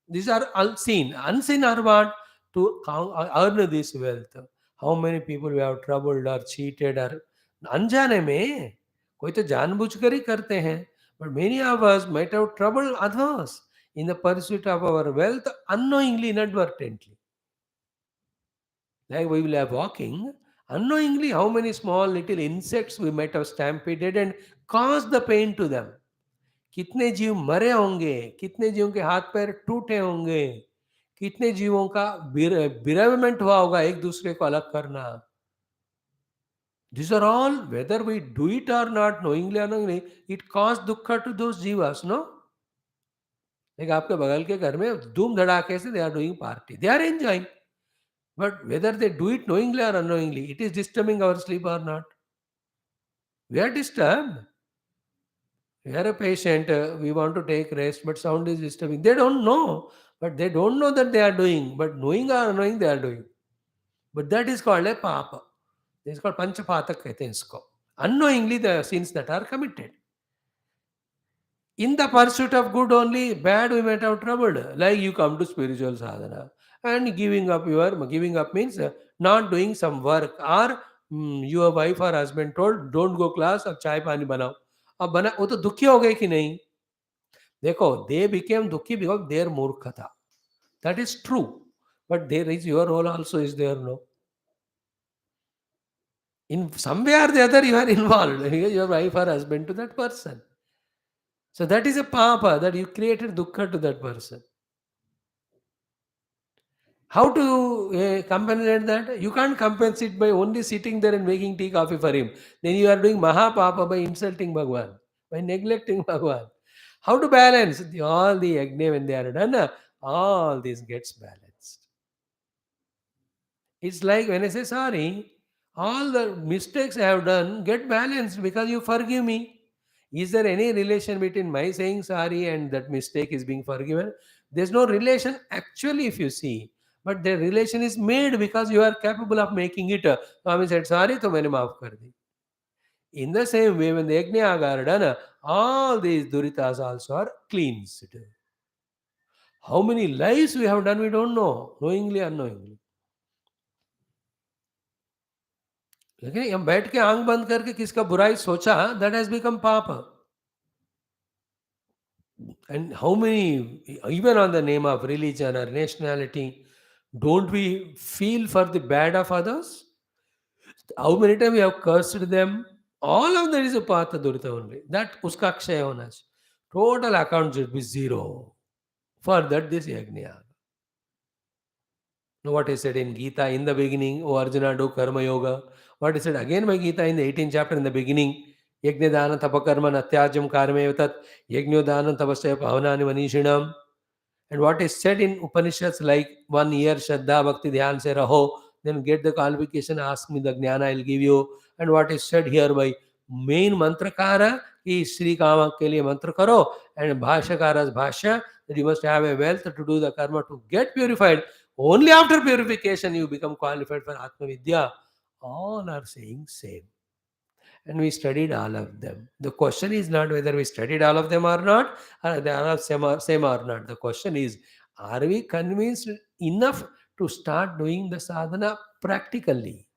These are unseen. Unseen are what? To earn this wealth. How many people we have troubled or cheated or अनजाने में कोई तो जानबूझकर ही करते हैं, but many of us might have troubled others in the pursuit of our wealth unknowingly, inadvertently. Like we will have walking unknowingly, how many small little insects we might have stampeded and caused the pain to them. कितने जीव मरे होंगे, कितने जीवों के हाथ पैर टूटे होंगे, कितने जीवों का बिरेवमेंट हुआ होगा एक दूसरे को अलग करना. These are all, whether we do it or not, knowingly or unknowingly, it causes dukkha to those jivas, no? Like आपके बगल के घर में धूम धड़ाके से they are doing party, they are enjoying, but whether they do it knowingly or unknowingly, it is disturbing our sleep or not. We are disturbed. We are a patient, we want to take rest, but sound is disturbing. They don't know, but they don't know that they are doing, but knowing or unknowing they are doing. But that is called a papa. This is called panchapatak कहते हैं इसको. Unknowingly the sins that are committed. In the pursuit of good only, bad we might have troubled. Like you come to spiritual sadhana and giving up means not doing some work, or your wife or husband told don't go class, अब चाय पानी बनाओ. अब बना वो तो दुखी हो गए कि नहीं. देखो, they became दुखी because their मूर्खता. That is true. But there is your role also is there, no? In some way or the other, you are involved. Your wife or husband to that person. So that is a papa that you created dukkha to that person. How to compensate that? You can't compensate by only sitting there and making tea coffee for him. Then you are doing maha papa by insulting Bhagwan, by neglecting Bhagwan. How to balance all the yajna when they are done? All this gets balanced. It's like when I say sorry, all the mistakes I have done get balanced because you forgive me. Is there any relation between my saying sorry and that mistake is being forgiven? There's no relation actually, if you see. But the relation is made because you are capable of making it. Swami said, sorry, to maine maaf kar di. In the same way, when the yajna are done, all these duritas also are cleansed. How many lives we have done, we don't know, knowingly, unknowingly. लेकिन हम बैठ के आंख बंद करके किसका बुराई सोचा, दैट हैज बिकम पाप. And how many, even on the name of religion or nationality, don't we feel for the bad of others? How many times we have cursed them? All of that is a path of durita only. That uska akshaya hona chahiye. Total account should be zero. For that, this yajna. Know what is said in Gita in the beginning, O Arjuna, do karma yoga. What is said again by Gita in the 18th chapter in the beginning, Yajna dana tapakarma natyajam karma tat yajno dana tapasya pavanani manishinam. And what is said in Upanishads like 1 year Shraddha Bhakti Dhyan se raho, then get the qualification, ask me the jnana, I'll give you. And what is said here by main mantrakara is Sri Kama ke liye mantra karo, and Bhashyakara's Bhashya, that you must have a wealth to do the karma to get purified. Only after purification you become qualified for Atma Vidya. All are saying same. And we studied all of them. The question is not whether we studied all of them or not, or they are all same or not. The question is, are we convinced enough to start doing the sadhana practically?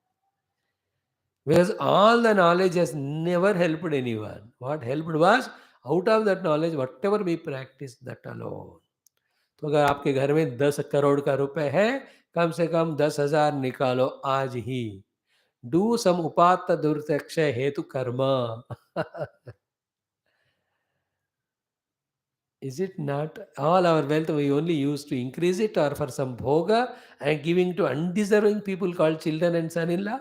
Because all the knowledge has never helped anyone. What helped was, out of that knowledge, whatever we practice, that alone. तो अगर आपके घर में 10 करोड़ का रुपए है, कम से कम 10,000 निकालो आज ही. Do some upata durtaksha hetu karma. Is it not? All our wealth we only use to increase it or for some bhoga and giving to undeserving people called children and son-in-law?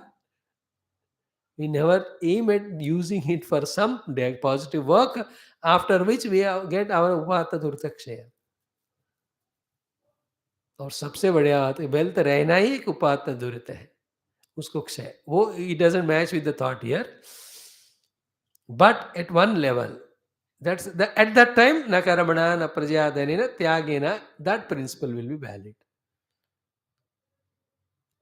We never aim at using it for some positive work, after which we get our upata durtakshaya. और सबसे बढ़िया बात, wealth रहना ही एक उपात्त दुरित है, उसको क्षय, वो it doesn't match with the thought here, but at one level, that's at that time na karamana na prajadanena tyagena, that principle will be valid.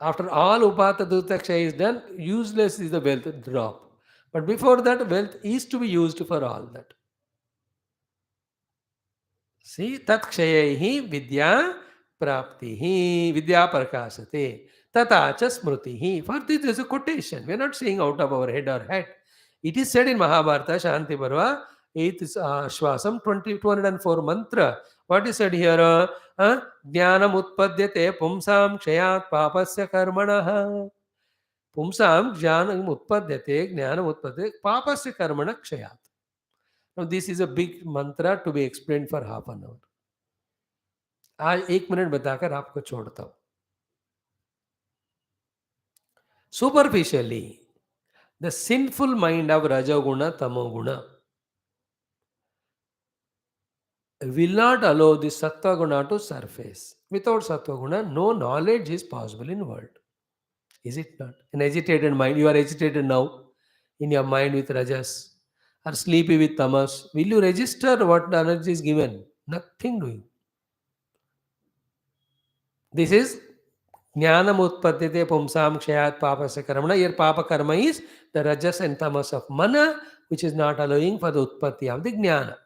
After all upata dutaksha is done, useless is the wealth drop, but before that wealth is to be used for all that. See, tat kshayahi vidya praptihi, vidya prakasate, tata cha smrutihi. For this is a quotation. We are not saying out of our head or head. It is said in Mahabharata, Shanti Parva, 8th Shwasam, 204 mantra. What is said here? Jnanam utpadyate pumsam kshayat papasya karmanaha. Pumsam jnanam utpadyate, jnanam utpadyate, papasya karmana kshayat. Now this is a big mantra to be explained for half an hour. आज 1 minute बताकर आपको छोड़ता हूं. Superficially, the sinful mind of Rajoguna, Tamoguna will not allow the Sattva Guna to surface. Without Sattva Guna, no knowledge is possible in world. Is it not? An agitated mind, you are agitated now in your mind with Rajas, or sleepy with Tamas. Will you register what the energy is given? Nothing doing. This is Jnanam utpadyate pumsam kshayat papasya karmana. Here papa karma is the rajas and tamas of mana, which is not allowing for the utpatti of the jnana.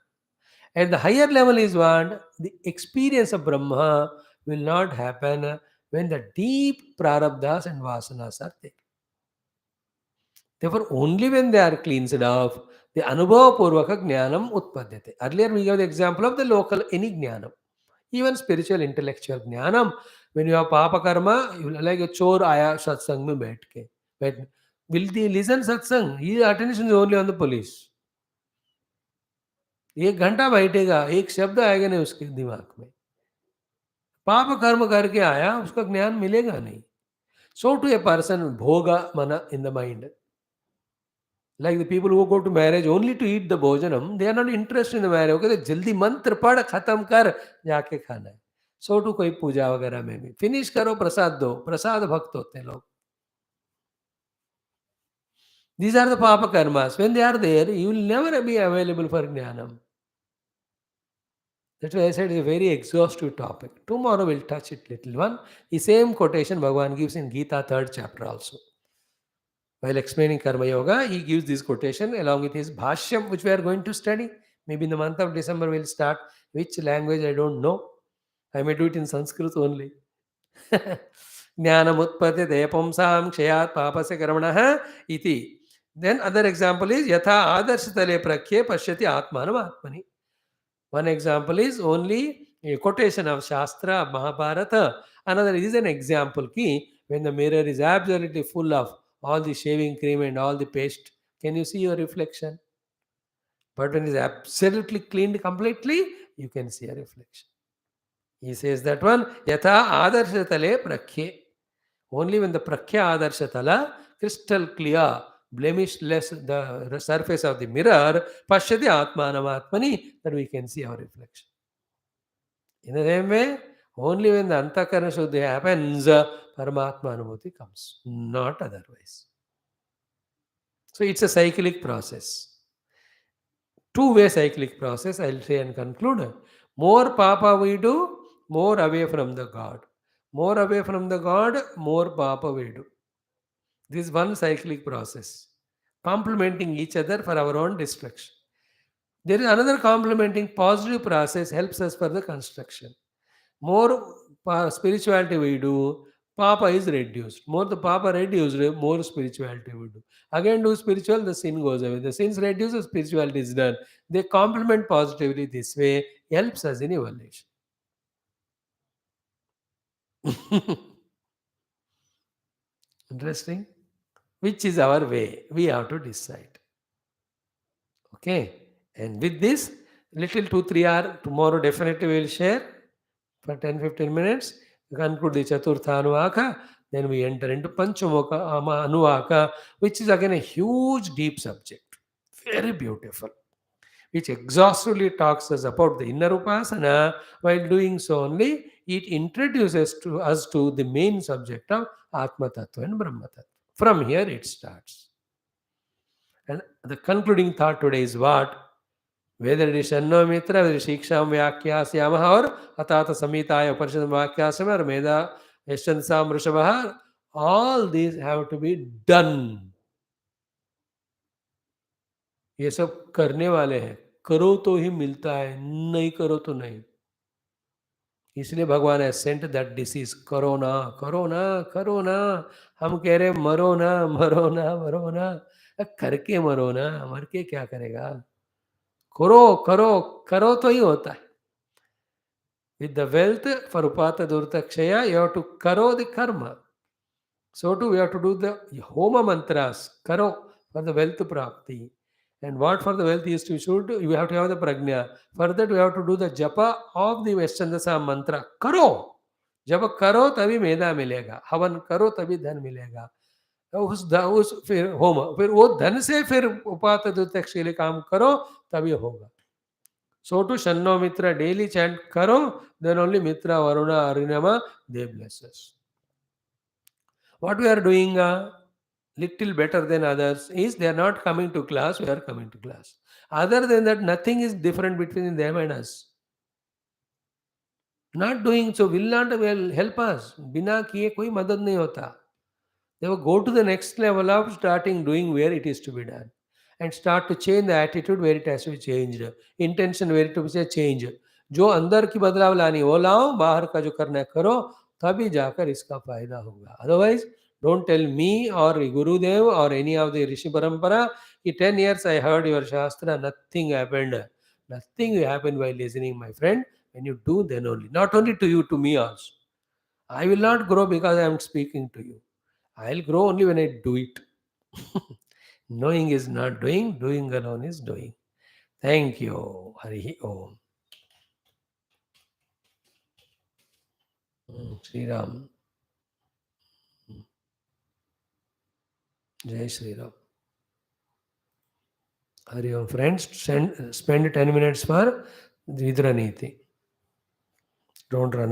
At the higher level is what? The experience of Brahma will not happen when the deep prarabdhas and vasanas are there. Therefore, only when they are cleansed off, the anubhava purvaka jnanam utpadyate. Earlier we gave the example of the local any jnanam. Even spiritual intellectual jnanam, when you have papa karma, you will like a chor aya satsang mein baith ke. But will they listen satsang? His attention is only on the police. 1 घंटा बैठेगा, एक शब्द आएगा नहीं उसके दिमाग में. पाप कर्म करके आया, उसका ज्ञान मिलेगा नहीं. So to a person, bhoga mana in the mind. Like the people who go to marriage only to eat the bhojanam, they are not interested in the marriage. Okay, जल्दी मंत्र पढ़ खत्म कर जाके खाना है. So to कोई पूजा वगैरह में भी फिनिश करो, प्रसाद दो. प्रसाद भक्त होते हैं लोग. These are the papa karmas. When they are there, you will never be available for jnanam. That's why I said it's a very exhaustive topic. Tomorrow we'll touch it little one. The same quotation Bhagavan gives in Gita 3rd chapter also. While explaining Karma Yoga, he gives this quotation along with his Bhashyam, which we are going to study. Maybe in the month of December we'll start. Which language I don't know. I may do it in Sanskrit only. Jnanam utpadyate pumsam kshayat papasya karmanaha iti. Then other example is yatha adarshitale prakye pashyati atmanam atmani. One example is only a quotation of Shastra, Mahabharata. Another is an example ki when the mirror is absolutely full of all the shaving cream and all the paste, can you see your reflection? But when it is absolutely cleaned completely, you can see a reflection. He says that one, yatha adarshatale prakhye. Only when the prakhya adarshatala, crystal clear, blemishless, the surface of the mirror, pashyati atmanam atmani, that we can see our reflection. In the same way, Only when the Antakarana Shuddhi happens, Paramatma Anubhuti comes, not otherwise. So it's a cyclic process. Two-way cyclic process, I'll say and conclude. More papa we do, more away from the God. More away from the God, more papa we do. This is one cyclic process, complementing each other for our own destruction. There is another complementing positive process helps us for the construction. More spirituality we do, papa is reduced. More the papa reduced, more spirituality we do. Again, do spiritual, the sin goes away. The sins reduce, the spirituality is done. They complement positively this way, helps us in evolution. Interesting. Which is our way? We have to decide. Okay. And with this, little 2 3 hour tomorrow definitely we will share for 10 15 minutes. We conclude the Chaturtha Anuvaka. Then we enter into Panchamuka Anuvaka, which is again a huge, deep subject. Very beautiful. Which exhaustively talks us about the inner Upasana. While doing so only, it introduces to us to the main subject of Atma Tattva and Brahma Tattva. From here it starts. And the concluding thought today is what? Whether it is Shanno Mitra, whether it is Siksham Vyakyasyaamaha or Atata Samhitaya Upanishad Vakyasama or Meda Yashchansam Rishabha, all these have to be done. ये सब करने वाले हैं. करो तो ही मिलता है, नहीं करो तो नहीं. इसलिए भगवान है सेंट दैट डिसीज. करो ना, करो ना, करो ना. हम कह रहे मरो ना, मरो ना, मरो ना. करके मरो ना, मर के क्या करेगा? करो, करो, करो तो ही होता है. With the wealth for Upata Durtakshaya, you have to karo the karma. So too, we have to do the Homa mantras, karo, for the wealth prapti. And what for the wealth is to should, you have to have the prajna. For that, we have to do the japa of the Vaishchandasa mantra. Karo. जब करो तभी मेधा मिलेगा, हवन करो तभी धन मिलेगा. उस फिर होम, फिर वो धन से फिर उपात दुत्यक्ष के लिए काम करो तभी होगा. So to Shanno Mitra daily chant Karo, then only Mitra, Varuna, Arinama, they bless us. What we are doing little better than others is they are not coming to class, we are coming to class. Other than that, nothing is different between them and us. Not doing so will not will help us. बिना किए कोई मदद नहीं होता. They will go to the next level of starting doing where it is to be done. And start to change the attitude where it has to be changed. Intention where it to be changed. जो अंदर की बदलाव लानी वो लाओ, बाहर का जो करना है करो, तभी जाकर इसका फायदा होगा. Otherwise, don't tell me or Gurudev or any of the Rishi Parampara, in 10 years I heard your Shastra, nothing happened. Nothing will happen by listening, my friend. When you do, then only. Not only to you, to me also. I will not grow because I am speaking to you. I'll grow only when I do it. Knowing is not doing, doing alone is doing. Thank you. Hari Om. Sri Ram. Jai Sri Ram. Hari Om. Friends, spend 10 minutes for Vidra Niti. Don't run.